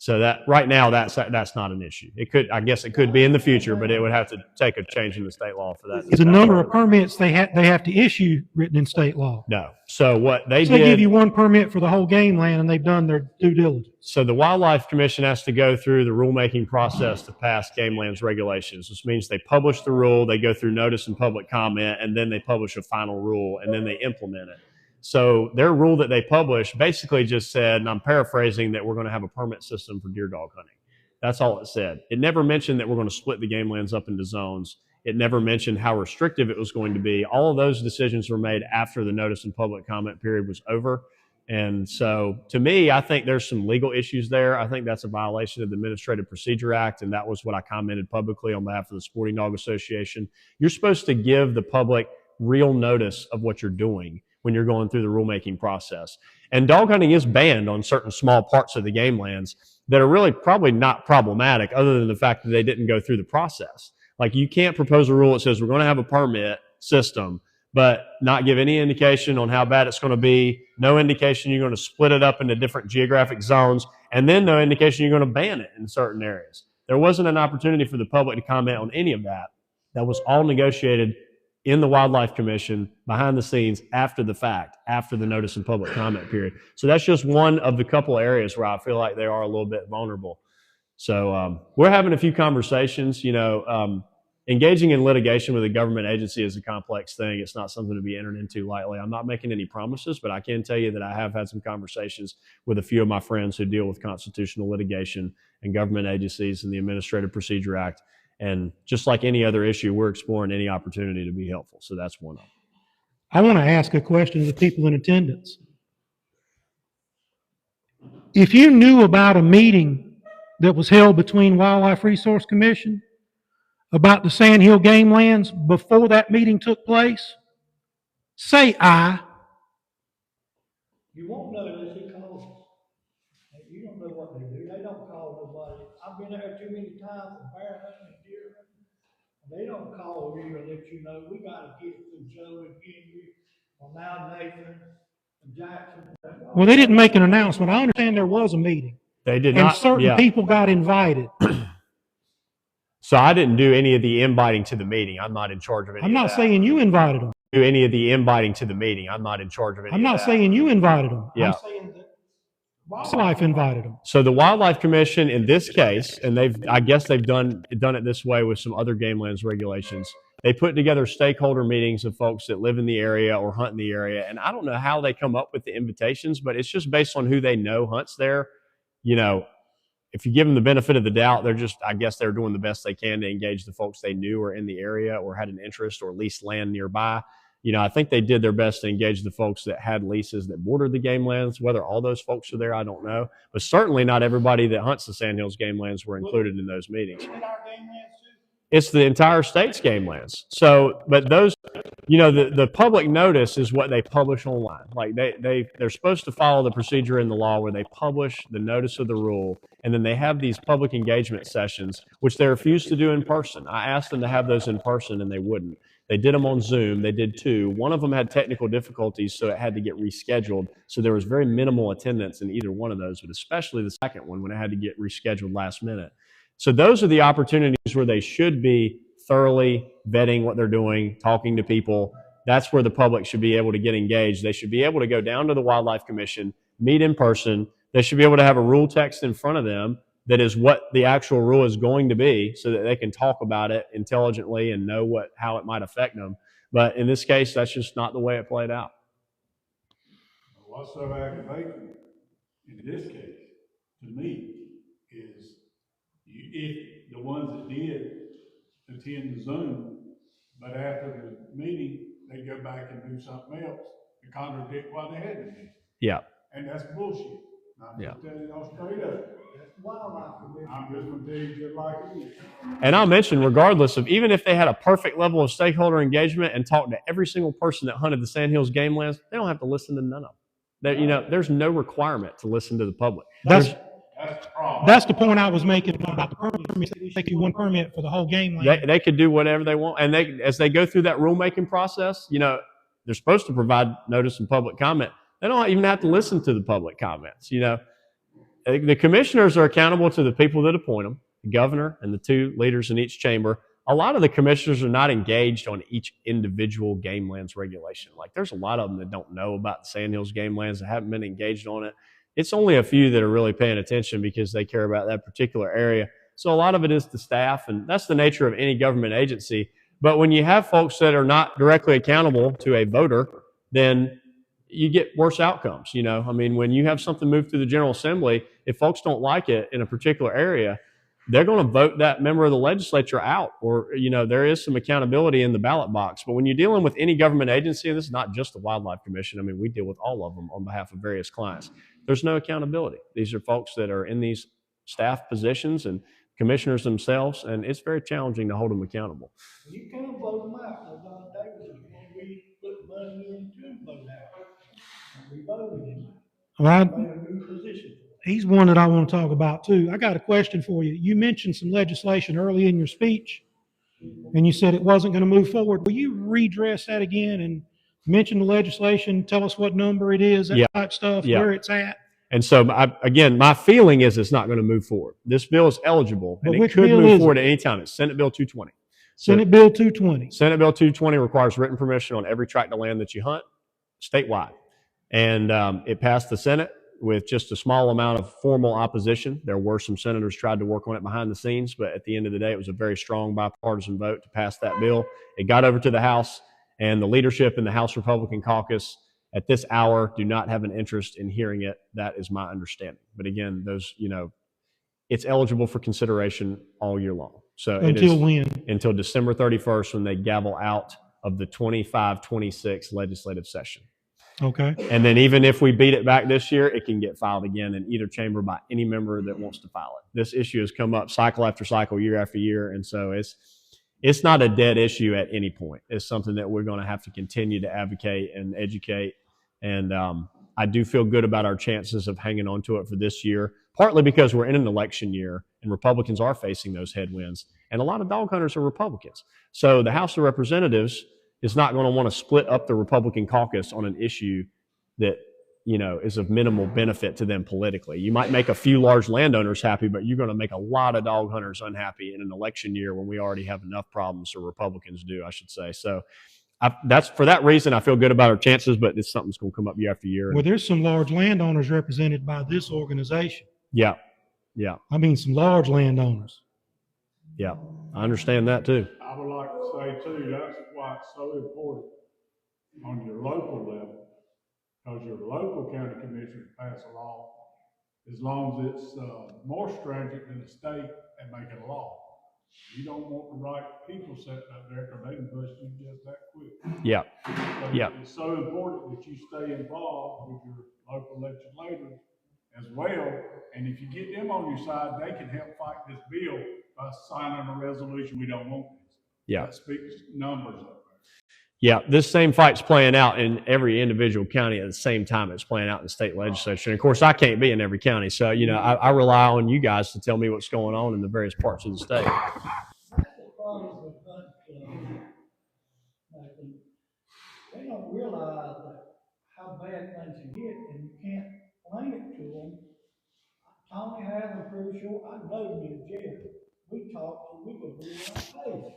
so that right now that's not an issue. I guess it could be in the future, but it would have to take a change in the state law for that. There's a number of permits they have to issue written in state law. No. So what they So they give did, you one permit for the whole game land, and they've done their due diligence. so the Wildlife Commission has to go through the rulemaking process to pass Gamelands regulations. This means they publish the rule, they go through notice and public comment, and then they publish a final rule, and then they implement it. So their rule that they published basically just said, and I'm paraphrasing, that we're going to have a permit system for deer dog hunting. That's all it said. It never mentioned that we're going to split the gamelands up into zones. It never mentioned how restrictive it was going to be. All of those decisions were made after the notice and public comment period was over. And so to me, I think there's some legal issues there. I think that's a violation of the Administrative Procedure Act, and that was what I commented publicly on behalf of the Sporting Dog Association. You're supposed to give the public real notice of what you're doing when you're going through the rulemaking process. And dog hunting is banned on certain small parts of the gamelands that are really probably not problematic other than the fact that they didn't go through the process. Like you can't propose a rule that says we're going to have a permit system, but not give any indication on how bad it's going to be, no indication you're going to split it up into different geographic zones, and then no indication you're going to ban it in certain areas. There wasn't an opportunity for the public to comment on any of that. That was all negotiated in the Wildlife Commission behind the scenes after the fact, after the notice and public comment period. So that's just one of the couple areas where I feel like they are a little bit vulnerable. So we're having a few conversations. Engaging in litigation with a government agency is a complex thing. It's not something to be entered into lightly. I'm not making any promises, but I can tell you that I have had some conversations with a few of my friends who deal with constitutional litigation and government agencies and the Administrative Procedure Act. And just like any other issue, we're exploring any opportunity to be helpful. So that's one of them. I want to ask a question to the people in attendance. If you knew about a meeting that was held between Wildlife Resource Commission about the Sandhills Gamelands before that meeting took place, say aye. You won't know unless he calls. You don't know what they do. They don't call nobody. I've been there too many times for bear hunting and deer hunting. They don't call you and let you know. We gotta get it through Joe and Henry, or now Nathan and Jackson. Well, they didn't make an announcement. I understand there was a meeting. They did And not. certain people got invited. So I didn't do any of the inviting to the meeting. I'm not in charge of any I'm of not that. saying you invited them. Do any of the inviting to the meeting. I'm not in charge of any I'm of not that. saying you invited them. Yeah. I'm saying that Wildlife invited them. So the Wildlife Commission in this case, and I guess they've done it this way with some other gamelands regulations. They put together stakeholder meetings of folks that live in the area or hunt in the area. And I don't know how they come up with the invitations, but it's just based on who they know hunts there. If you give them the benefit of the doubt, I guess they're doing the best they can to engage the folks they knew or in the area or had an interest or leased land nearby. I think they did their best to engage the folks that had leases that bordered the gamelands. Whether all those folks are there, I don't know. But certainly not everybody that hunts the Sandhills Gamelands were included in those meetings. It's the entire state's gamelands. So, but those, the public notice is what they publish online. Like they're supposed to follow the procedure in the law where they publish the notice of the rule, and then they have these public engagement sessions, which they refuse to do in person. I asked them to have those in person, and they wouldn't. They did them on Zoom. They did two. One of them had technical difficulties, so it had to get rescheduled. So there was very minimal attendance in either one of those, but especially the second one when it had to get rescheduled last minute. So those are the opportunities where they should be thoroughly vetting what they're doing, talking to people. That's where the public should be able to get engaged. They should be able to go down to the Wildlife Commission, meet in person. They should be able to have a rule text in front of them that is what the actual rule is going to be so that they can talk about it intelligently and know how it might affect them. But in this case, that's just not the way it played out. What's so aggravating in this case, to me, is if the ones that did attend the Zoom, but after the meeting, they go back and do something else to contradict what they had to do. Yeah. And that's bullshit. I'm just telling y'all straight up. That's wildlife. I'm just going to tell you just like it is. And I'll mention, regardless of, even if they had a perfect level of stakeholder engagement and talked to every single person that hunted the Sandhills Gamelands, they don't have to listen to none of them. There's no requirement to listen to the public. That's the problem. That's the point I was making about the permit. They take you one permit for the whole gameland. They could do whatever they want. And as they go through that rulemaking process, they're supposed to provide notice and public comment. They don't even have to listen to the public comments. The commissioners are accountable to the people that appoint them, the governor and the two leaders in each chamber. A lot of the commissioners are not engaged on each individual gamelands regulation. Like there's a lot of them that don't know about the Sandhills Gamelands, that haven't been engaged on it. It's only a few that are really paying attention because they care about that particular area. So a lot of it is the staff, and that's the nature of any government agency. But when you have folks that are not directly accountable to a voter, then you get worse outcomes. When you have something move through the General Assembly, if folks don't like it in a particular area, they're going to vote that member of the legislature out, or, there is some accountability in the ballot box. But when you're dealing with any government agency, and this is not just the Wildlife Commission, we deal with all of them on behalf of various clients. There's no accountability. These are folks that are in these staff positions and commissioners themselves, and it's very challenging to hold them accountable. You can't vote them out. Don Davis, we put money in to vote out. And we voted him out. Made a new position. He's one that I want to talk about too. I got a question for you. You mentioned some legislation early in your speech and you said it wasn't going to move forward. Will you redress that again and mention the legislation, tell us what number it is, that Yeah. type stuff, Yeah. where it's at? And so, again, my feeling is it's not going to move forward. This bill is eligible, But and it which could bill move is forward it? at any time. It's Senate Bill 220. So Senate Bill 220. Senate Bill 220 requires written permission on every tract of land that you hunt statewide. And it passed the Senate with just a small amount of formal opposition. There were some senators tried to work on it behind the scenes, but at the end of the day, it was a very strong bipartisan vote to pass that bill. It got over to the House, and the leadership in the House Republican caucus at this hour do not have an interest in hearing it. That is my understanding. But again, it's eligible for consideration all year long. So Until when? Until December 31st, when they gavel out of the 25-26 legislative session. Okay. And then even if we beat it back this year, it can get filed again in either chamber by any member that wants to file it. This issue has come up cycle after cycle, year after year, and so it's not a dead issue at any point. It's something that we're going to have to continue to advocate and educate. And I do feel good about our chances of hanging on to it for this year, partly because we're in an election year and Republicans are facing those headwinds. And a lot of dog hunters are Republicans. So the House of Representatives is not going to want to split up the Republican caucus on an issue that, is of minimal benefit to them politically. You might make a few large landowners happy, but you're going to make a lot of dog hunters unhappy in an election year when we already have enough problems, or Republicans do, I should say. So that's for that reason, I feel good about our chances, but it's something that's going to come up year after year. Well, there's some large landowners represented by this organization. Yeah. Yeah. I mean, some large landowners. Yeah. I understand that too. I would like to say too, that's why it's so important on your local level, because your local county commissioners pass a law, as long as it's more stringent than the state, and make it a law. You don't want the right people sitting up there, because they can bust you just that quick. Yeah. So Yeah. it's so important that you stay involved with your local legislators as well, and if you get them on your side, they can help fight this bill by signing a resolution. We don't want this. Yeah. That speaks numbers up there. Yeah, this same fight's playing out in every individual county at the same time it's playing out in the state legislature. And of course, I can't be in every county. So, I rely on you guys to tell me what's going on in the various parts of the state. That's the problem with hunt clubs. They don't realize that how bad things can get, and you can't explain it to them. Tony has, I'm pretty sure, I know him in jail. We talked, and we go blue in our face.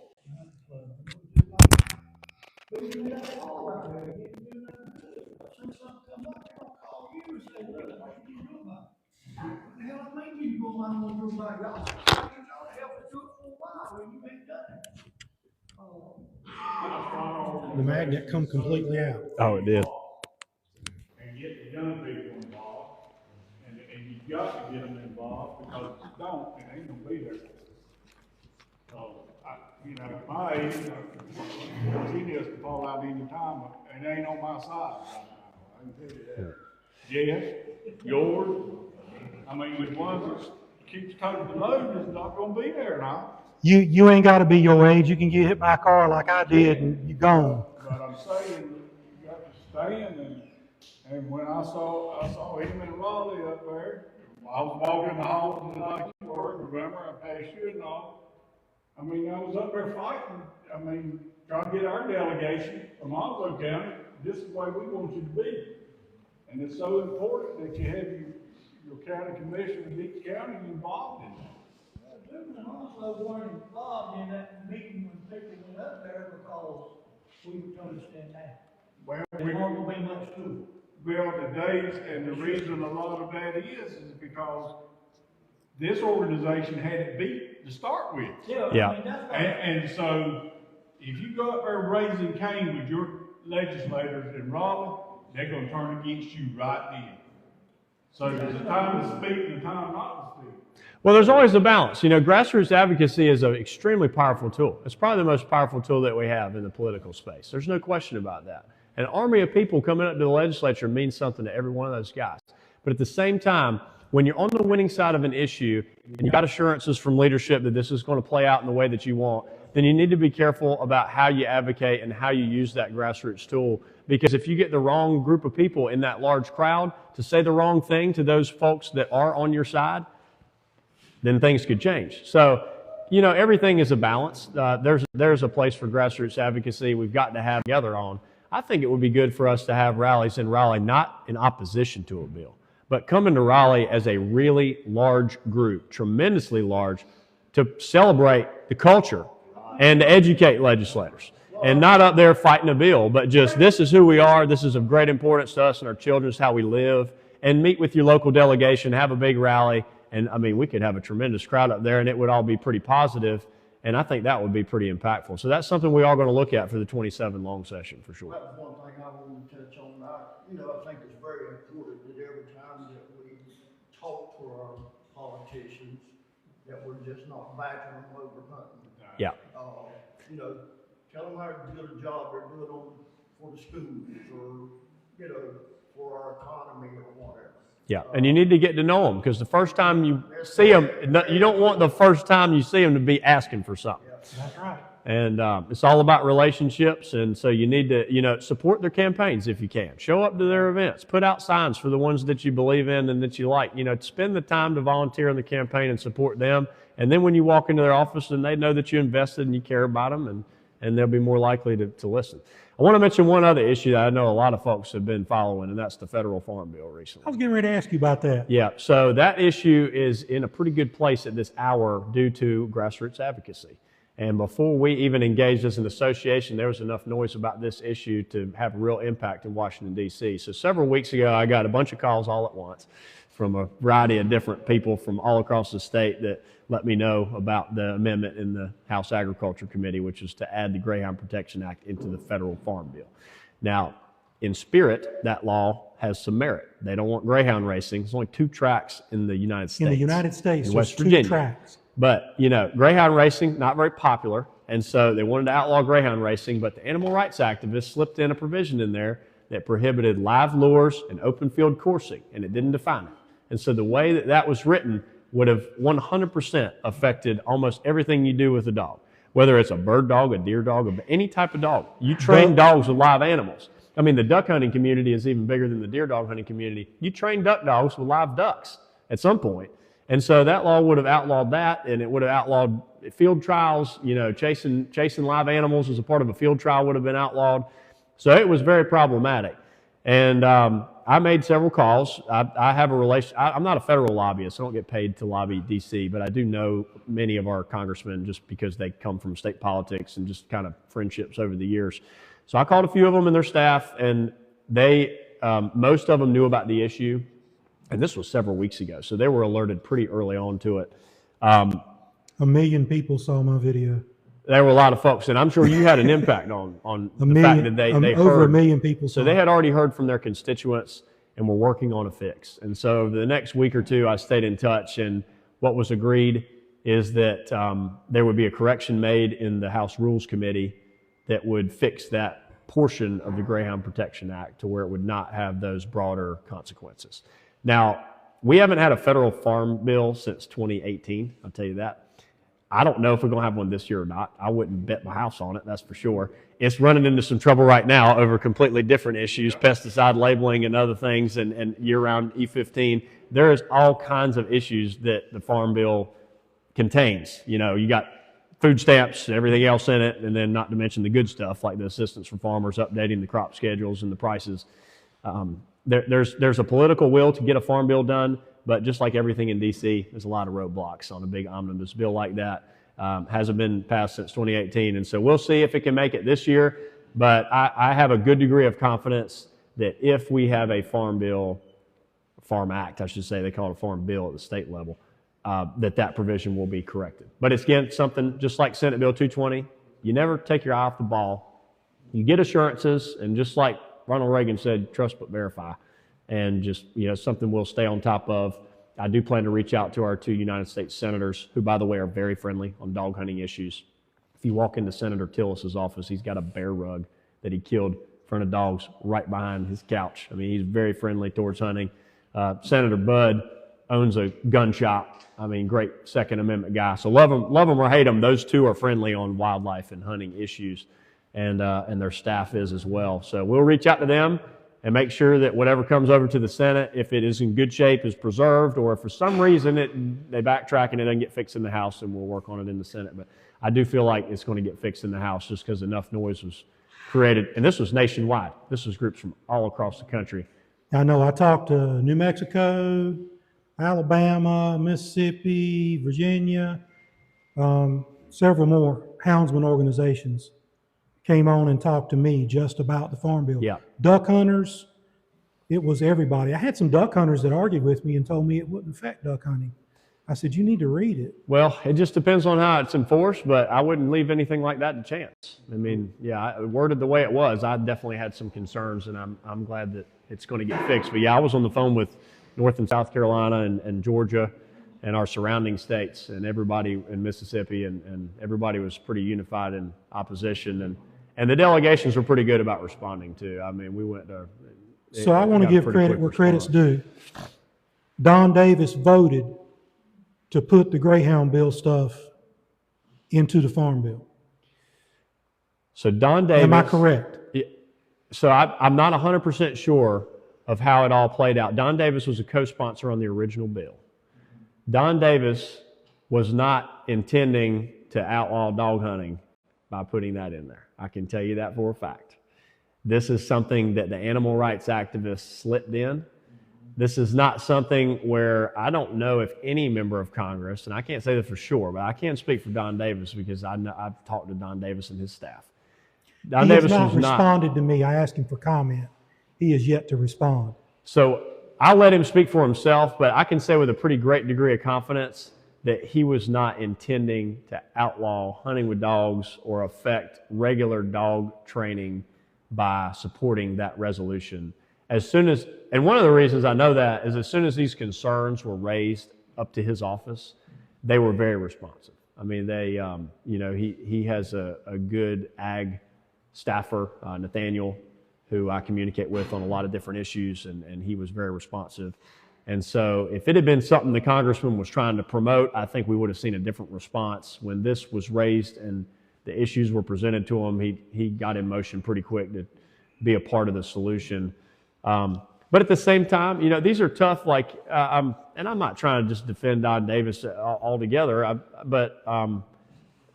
We do that all out there, you can't do nothing to it. But soon something come up, they're gonna call you and say, look, what you do about it? What the hell I mean you go around and do about y'all? Y'all helped us do it for a while, when you ain't done it. The magnet come completely out. Oh, it did. And get the young people involved, and you got to get them involved, because if you don't, it ain't gonna be there. So, my age, continues to fall out any time, but it ain't on my side right now, I can tell you that. Jeff, yours, I mean, the ones that keeps toting the load is not gonna be there now. You ain't got to be your age. You can get hit by a car like I did and you're gone. But I'm saying, you got to stand, and when I saw him and Raleigh up there, I was walking the halls like you were, remember, I passed you and all. I mean, I was up there fighting, trying to get our delegation from Onslow County, this is the way we want you to be. And it's so important that you have your county commissioners, each county involved in it. Duplin Onslow weren't involved in that meeting when people went up there, because we would understand that. Well, There wasn't gonna be much to it. Well, the dates, and the reason a lot of that is because this organization had it beat to start with. Yeah. Yeah. I mean, that's why. And so, if you go up there raising Cain with your legislators in Raleigh, they're gonna turn against you right then. So there's a time to speak and a time not to speak. Well, there's always a balance. Grassroots advocacy is an extremely powerful tool. It's probably the most powerful tool that we have in the political space. There's no question about that. An army of people coming up to the legislature means something to every one of those guys. But at the same time, when you're on the winning side of an issue and you got assurances from leadership that this is going to play out in the way that you want, then you need to be careful about how you advocate and how you use that grassroots tool. Because if you get the wrong group of people in that large crowd to say the wrong thing to those folks that are on your side, then things could change. So, everything is a balance. There's a place for grassroots advocacy we've got to have together on. I think it would be good for us to have rallies in Raleigh, not in opposition to a bill, but coming to Raleigh as a really large group, tremendously large, to celebrate the culture and to educate legislators. And not up there fighting a bill, but just this is who we are, this is of great importance to us and our children, it's how we live, and meet with your local delegation, have a big rally, and I mean, we could have a tremendous crowd up there and it would all be pretty positive, and I think that would be pretty impactful. So that's something we're all going to look at for the 27 long session for sure. That was one thing I wanted to touch on. I think it's very important that every time that we talk to our politicians, that we're just not backing them over hunting. Yeah. Tell them how good a job they're doing for the schools or, for our economy or whatever. Yeah, and you need to get to know them, because the first time you see them, you don't want the first time you see them to be asking for something. That's right. And it's all about relationships, and so you need to, support their campaigns if you can. Show up to their events. Put out signs for the ones that you believe in and that you like. Spend the time to volunteer in the campaign and support them. And then when you walk into their office and they know that you invested and you care about them, and they'll be more likely to listen. I want to mention one other issue that I know a lot of folks have been following, and that's the federal farm bill recently. I was getting ready to ask you about that. Yeah, so that issue is in a pretty good place at this hour due to grassroots advocacy. And before we even engaged as an association, there was enough noise about this issue to have a real impact in Washington, D.C. So several weeks ago, I got a bunch of calls all at once from a variety of different people from all across the state that let me know about the amendment in the House Agriculture Committee, which is to add the Greyhound Protection Act into the federal farm bill. Now, in spirit, that law has some merit. They don't want greyhound racing. There's only 2 tracks in the United States. In the United States, in there's West 2 Virginia. tracks. But, greyhound racing, not very popular, and so they wanted to outlaw greyhound racing, but the animal rights activists slipped in a provision in there that prohibited live lures and open field coursing, and it didn't define it. And so the way that was written would have 100% affected almost everything you do with a dog, whether it's a bird dog, a deer dog, or any type of dog. You train dogs with live animals. I mean, the duck hunting community is even bigger than the deer dog hunting community. You train duck dogs with live ducks at some point. And so that law would have outlawed that, and it would have outlawed field trials. Chasing live animals as a part of a field trial would have been outlawed. So it was very problematic. And I made several calls. I have a relation. I'm not a federal lobbyist. I don't get paid to lobby D.C., but I do know many of our congressmen just because they come from state politics and just kind of friendships over the years. So I called a few of them and their staff, and they, most of them knew about the issue. And this was several weeks ago, so they were alerted pretty early on to it. 1 million people saw my video. There were a lot of folks, and I'm sure you had an impact on the fact that they heard. Over 1 million people saw. So they had already heard from their constituents and were working on a fix. And so the next week or two, I stayed in touch, and what was agreed is that there would be a correction made in the House Rules Committee that would fix that portion of the Greyhound Protection Act to where it would not have those broader consequences. Now, we haven't had a federal farm bill since 2018, I'll tell you that. I don't know if we're going to have one this year or not. I wouldn't bet my house on it, that's for sure. It's running into some trouble right now over completely different issues, pesticide labeling and other things, and year-round E15. There is all kinds of issues that the farm bill contains. You got food stamps, everything else in it, and then not to mention the good stuff like the assistance for farmers, updating the crop schedules and the prices. There's a political will to get a farm bill done, but just like everything in D.C., there's a lot of roadblocks on a big omnibus bill like that. Hasn't been passed since 2018, and so we'll see if it can make it this year, but I have a good degree of confidence that if we have a farm bill, Farm Act, I should say, they call it a farm bill at the state level, that provision will be corrected. But it's, again, something just like Senate Bill 220, you never take your eye off the ball. You get assurances, and just like Ronald Reagan said, trust but verify, and just, something we'll stay on top of. I do plan to reach out to our 2 United States senators, who, by the way, are very friendly on dog hunting issues. If you walk into Senator Tillis's office, he's got a bear rug that he killed in front of dogs right behind his couch. I mean, he's very friendly towards hunting. Senator Budd owns a gun shop. I mean, great Second Amendment guy. So love them or hate them, those 2 are friendly on wildlife and hunting issues, and their staff is as well. So we'll reach out to them. and make sure that whatever comes over to the Senate, if it is in good shape, is preserved, or if for some reason they backtrack and it doesn't get fixed in the House, then we'll work on it in the Senate. But I do feel like it's going to get fixed in the House just because enough noise was created. And this was nationwide. This was groups from all across the country. I know I talked to New Mexico, Alabama, Mississippi, Virginia, several more houndsman organizations came on and talked to me just about the Farm Bill. Yeah. Duck hunters, it was everybody. I had some duck hunters that argued with me and told me it wouldn't affect duck hunting. I said, you need to read it. Well, it just depends on how it's enforced, but I wouldn't leave anything like that to chance. I mean, yeah, worded the way it was, I definitely had some concerns, and I'm glad that it's going to get fixed. But yeah, I was on the phone with North and South Carolina and Georgia and our surrounding states, and everybody in Mississippi, and everybody was pretty unified in opposition. And the delegations were pretty good about responding too. I mean, we went to. So I want to give credit where credit's due. Don Davis voted to put the Greyhound bill stuff into the Farm Bill. So Don Davis. Am I correct? So I'm not 100% sure of how it all played out. Don Davis was a co-sponsor on the original bill. Don Davis was not intending to outlaw dog hunting by putting that in there. I can tell you that for a fact. This is something that the animal rights activists slipped in. This is not something where I don't know if any member of Congress, and I can't say that for sure, but I can speak for Don Davis because I've talked to Don Davis and his staff. Don Davis has not was responded to me. I asked him for comment. He has yet to respond. So I'll let him speak for himself, but I can say with a pretty great degree of confidence that he was not intending to outlaw hunting with dogs or affect regular dog training by supporting that resolution. As soon as, and one of the reasons I know that is as soon as these concerns were raised up to his office, they were very responsive. I mean, they, he has a good ag staffer, Nathaniel, who I communicate with on a lot of different issues, and he was very responsive. And so if it had been something the congressman was trying to promote, I think we would have seen a different response. When this was raised and the issues were presented to him, he got in motion pretty quick to be a part of the solution. But at the same time, these are tough, and I'm not trying to just defend Don Davis altogether, but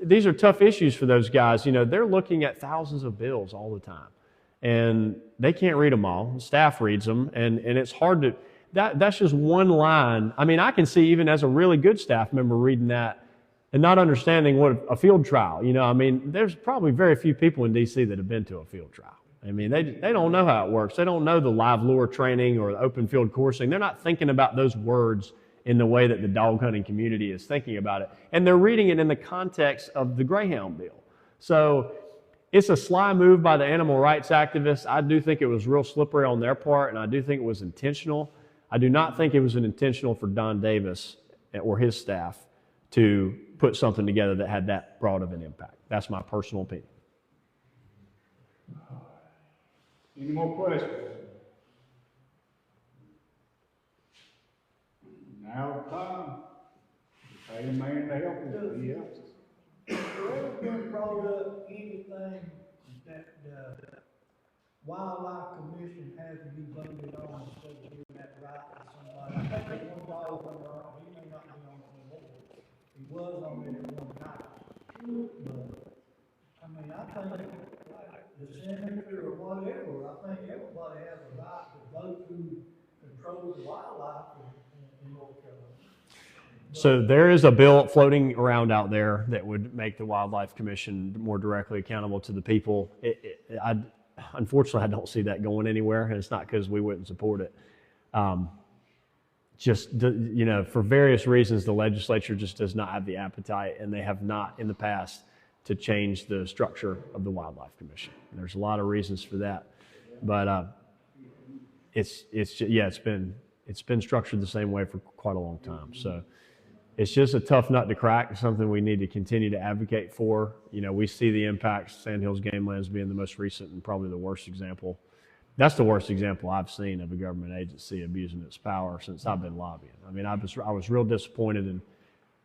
these are tough issues for those guys. They're looking at thousands of bills all the time, and they can't read them all. Staff reads them, and it's hard to, that's just one line. I mean, I can see even as a really good staff member reading that and not understanding what a field trial, I mean, there's probably very few people in D.C. that have been to a field trial. I mean, they don't know how it works. They don't know the live lure training or the open field coursing. They're not thinking about those words in the way that the dog hunting community is thinking about it. And they're reading it in the context of the Greyhound bill. So it's a sly move by the animal rights activists. I do think it was real slippery on their part, and I do think it was intentional. I do not think it was intentional for Don Davis or his staff to put something together that had that broad of an impact. That's my personal opinion. Any more questions? Now the time. Pay the man to help him. He helps us. Ever been brought up anything that the Wildlife Commission has to be voted on instead of giving that right to somebody? I think there's one dog hunter, he may not be on it anymore. He was on it at one time. But, I mean, I think like the senator or whatever, I think everybody has a right to vote who controls the wildlife in North Carolina. So there is a bill floating around out there that would make the Wildlife Commission more directly accountable to the people. Unfortunately, I don't see that going anywhere, and it's not because we wouldn't support it. For various reasons, the legislature just does not have the appetite, and they have not in the past to change the structure of the Wildlife Commission. And there's a lot of reasons for that, but it's been structured the same way for quite a long time. So it's just a tough nut to crack. It's something we need to continue to advocate for. We see the impacts, Sandhills Gamelands being the most recent and probably the worst example. That's the worst example I've seen of a government agency abusing its power since I've been lobbying. I mean, I was real disappointed in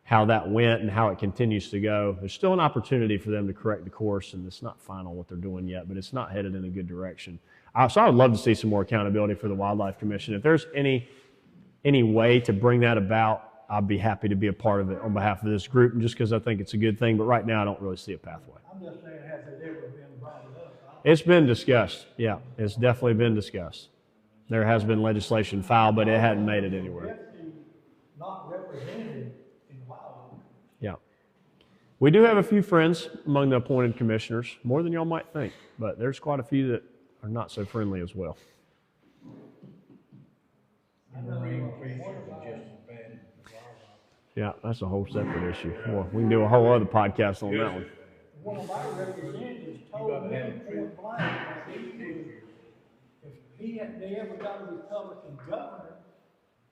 how that went and how it continues to go. There's still an opportunity for them to correct the course, and it's not final what they're doing yet, but it's not headed in a good direction. So I would love to see some more accountability for the Wildlife Commission. If there's any way to bring that about, I'd be happy to be a part of it on behalf of this group, just because I think it's a good thing. But right now, I don't really see a pathway. I'm just saying, has it ever been brought up? It's been discussed. Yeah, it's definitely been discussed. There has been legislation filed, but it hadn't made it anywhere. Definitely not represented in the wildlife. Yeah. We do have a few friends among the appointed commissioners, more than y'all might think, but there's quite a few that are not so friendly as well. Yeah, that's a whole separate issue. Well, we can do a whole other podcast on that one. One of our representatives told me point blank that if they ever got a Republican governor,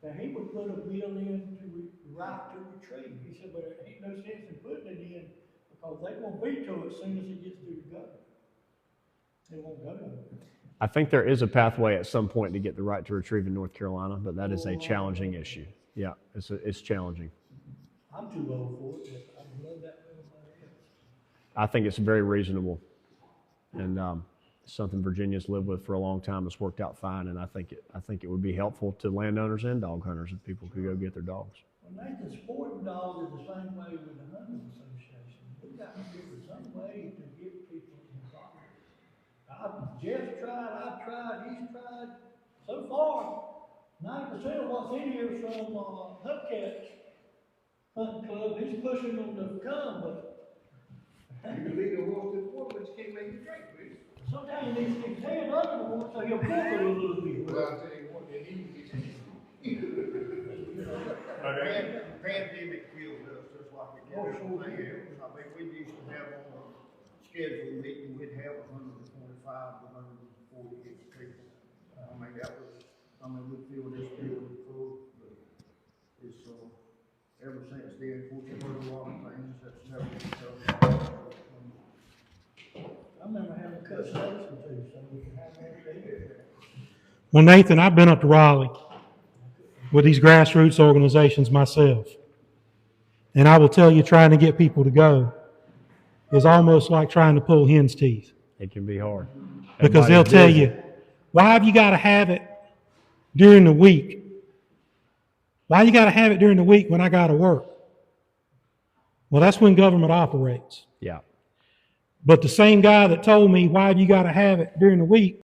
that he would put a bill in to right to retreat. He said, but it ain't no sense in putting it in because they won't veto it as soon as it gets through the governor. They won't go to it. I think there is a pathway at some point to get the right to retrieve in North Carolina, but that is a challenging issue. Yeah, it's challenging. I'm too old for it, but I love that little money. I think it's very reasonable, and something Virginia's lived with for a long time. It's worked out fine, and I think it would be helpful to landowners and dog hunters if people could go get their dogs. Well, Nathan, sporting dog is the same way with the hunting association. We got to give it some way to get people involved. Jeff's tried, I've tried, he's tried. So far, 90% of what's in here is from Hubcats Hunting Club. He's pushing them to come, but You leave the horse to the water, but you can't make it drink, please. sometimes he needs to be held under the water so he'll pull it a little bit. Well, I'll tell you what, they need to get pandemic killed us, just like it did everything else. I think we used to have on a scheduled meeting, we'd have 125 to 148 people. I mean, we feel this building full, but it's, ever since then, of course, you've heard a lot of things that's never been covered. I remember having cut steaks or two, so we can have more there. Well, Nathan, I've been up to Raleigh with these grassroots organizations myself. And I will tell you, trying to get people to go is almost like trying to pull hen's teeth. It can be hard. Because they'll tell you, why have you got to have it during the week? Why you got to have it during the week when I got to work? Well, that's when government operates. Yeah. But the same guy that told me, why have you got to have it during the week?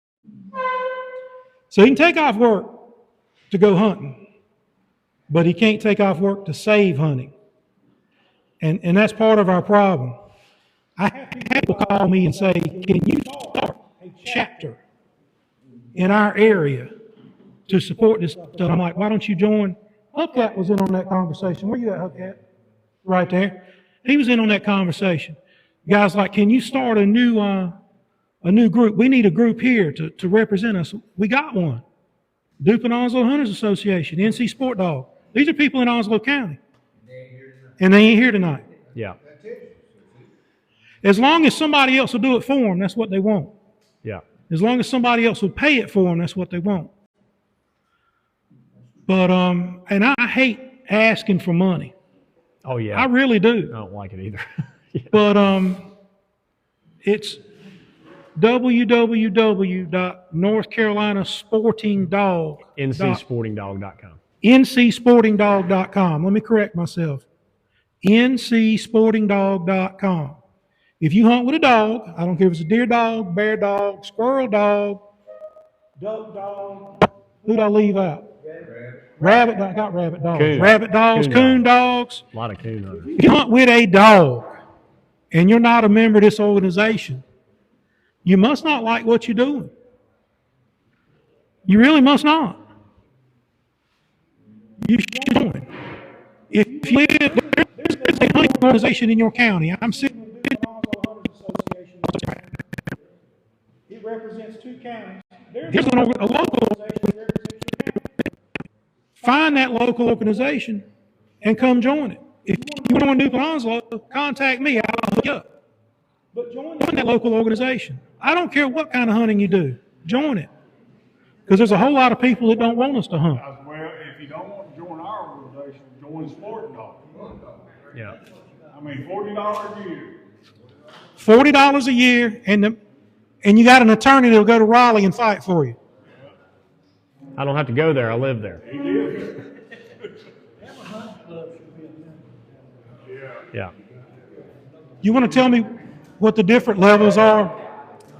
So he can take off work to go hunting, but he can't take off work to save hunting. And that's part of our problem. I have people call me and say, can you start a chapter in our area to support this stuff? I'm like, why don't you join? Hubcat was in on that conversation. Where you at, Hubcat? Right there. He was in on that conversation. The guy's like, can you start a new group? We need a group here to represent us. We got one. Duplin Onslow Hunters Association, NC Sport Dog. These are people in Onslow County. And they ain't here tonight. Yeah. As long as somebody else will do it for them, that's what they want. Yeah. As long as somebody else will pay it for them, that's what they want. But, and I hate asking for money. Oh, yeah. I really do. I don't like it either. Yeah. But it's www.northcarolinasportingdog. NCSportingDog.com. NCSportingdog.com. Let me correct myself. NCSportingdog.com. If you hunt with a dog, I don't care if it's a deer dog, bear dog, squirrel dog, duck dog, who'd I leave out? Rabbit. I got rabbit dogs. Coon. Rabbit dogs, coon dogs. A lot of coon hunters. If you hunt with a dog and you're not a member of this organization, you must not like what you're doing. You really must not. You should join. If you live, there's a hunting organization in your county. I'm sitting with the Onslow Hunters Association. It represents 2 counties. There's a local organization that represents your county. Find that local organization and come join it. If you want to do Duplin Onslow, contact me. I'll hook you up. But join that local organization. I don't care what kind of hunting you do. Join it. Because there's a whole lot of people that don't want us to hunt. Well, if you don't want to join our organization, join Sporting Dog. mean, $40 a year. $40 a year, and you got an attorney that'll go to Raleigh and fight for you. I don't have to go there. I live there. He lives. Yeah. You want to tell me what the different levels are?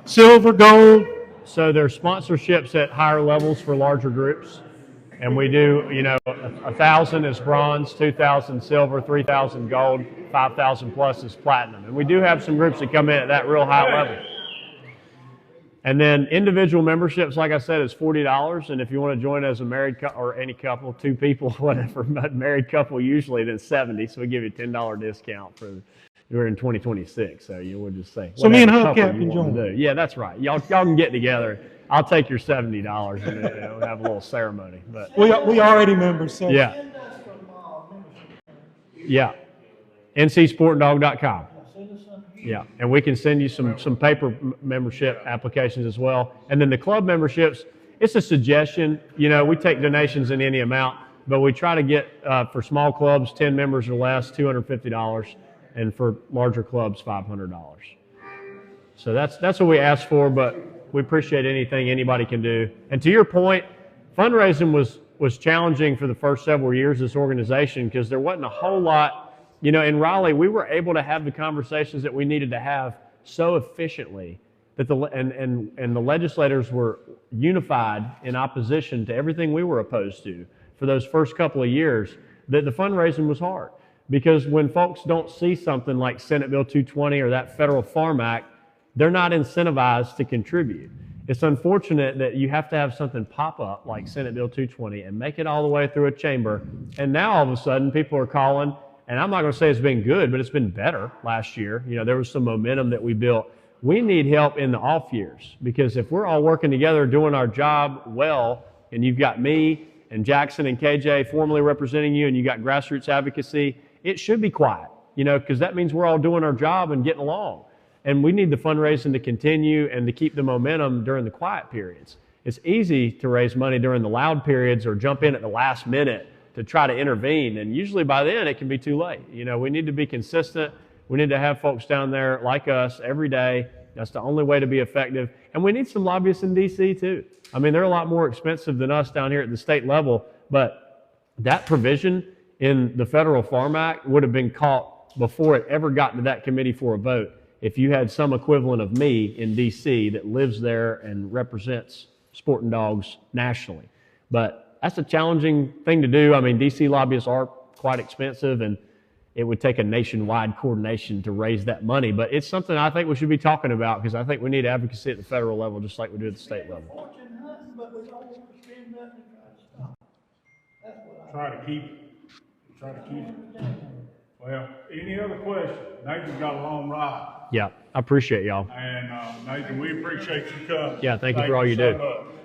Silver, gold. So there's sponsorships at higher levels for larger groups. And we do, 1,000 is bronze, 2,000 silver, 3,000 gold, 5,000 plus is platinum. And we do have some groups that come in at that real high level. And then individual memberships, like I said, is $40. And if you want to join as a married couple or any couple, 2 people, whatever, but married couple usually, then $70. So we give you a $10 discount for you're in 2026. So you would just say. So me and whatever Hubcap couple you can want to join. do. Yeah, that's right. Y'all can get together. I'll take your $70 and we'll have a little ceremony. But We already members, so. yeah. Send us some, membership. Yeah. ncsportdog.com. Send us some here. Yeah, and we can send you some paper membership applications as well. And then the club memberships, it's a suggestion. We take donations in any amount, but we try to get, for small clubs, 10 members or less, $250, and for larger clubs, $500. So that's what we ask for, but we appreciate anything anybody can do. And to your point, fundraising was challenging for the first several years of this organization because there wasn't a whole lot. In Raleigh, we were able to have the conversations that we needed to have so efficiently that the legislators were unified in opposition to everything we were opposed to for those first couple of years, that the fundraising was hard. Because when folks don't see something like Senate Bill 220 or that Federal Farm Act, they're not incentivized to contribute. It's unfortunate that you have to have something pop up like Senate Bill 220 and make it all the way through a chamber. And now all of a sudden people are calling, and I'm not going to say it's been good, but it's been better last year. There was some momentum that we built. We need help in the off years, because if we're all working together doing our job well, and you've got me and Jackson and KJ formally representing you, and you got grassroots advocacy, it should be quiet, because that means we're all doing our job and getting along. And we need the fundraising to continue and to keep the momentum during the quiet periods. It's easy to raise money during the loud periods or jump in at the last minute to try to intervene. And usually by then it can be too late. We need to be consistent. We need to have folks down there like us every day. That's the only way to be effective. And we need some lobbyists in DC too. They're a lot more expensive than us down here at the state level, but that provision in the Federal Farm Act would have been caught before it ever got to that committee for a vote if you had some equivalent of me in DC that lives there and represents sporting dogs nationally. But that's a challenging thing to do. DC lobbyists are quite expensive, and it would take a nationwide coordination to raise that money. But it's something I think we should be talking about, because I think we need advocacy at the federal level just like we do at the state level. Fortune hunting, but we don't want to spend nothing to try to stop. That's what Try to keep it. Well, any other questions? Nathan's got a long ride. Yeah, I appreciate y'all. And Nathan, we appreciate you coming. Yeah, thank you for all you do. so much.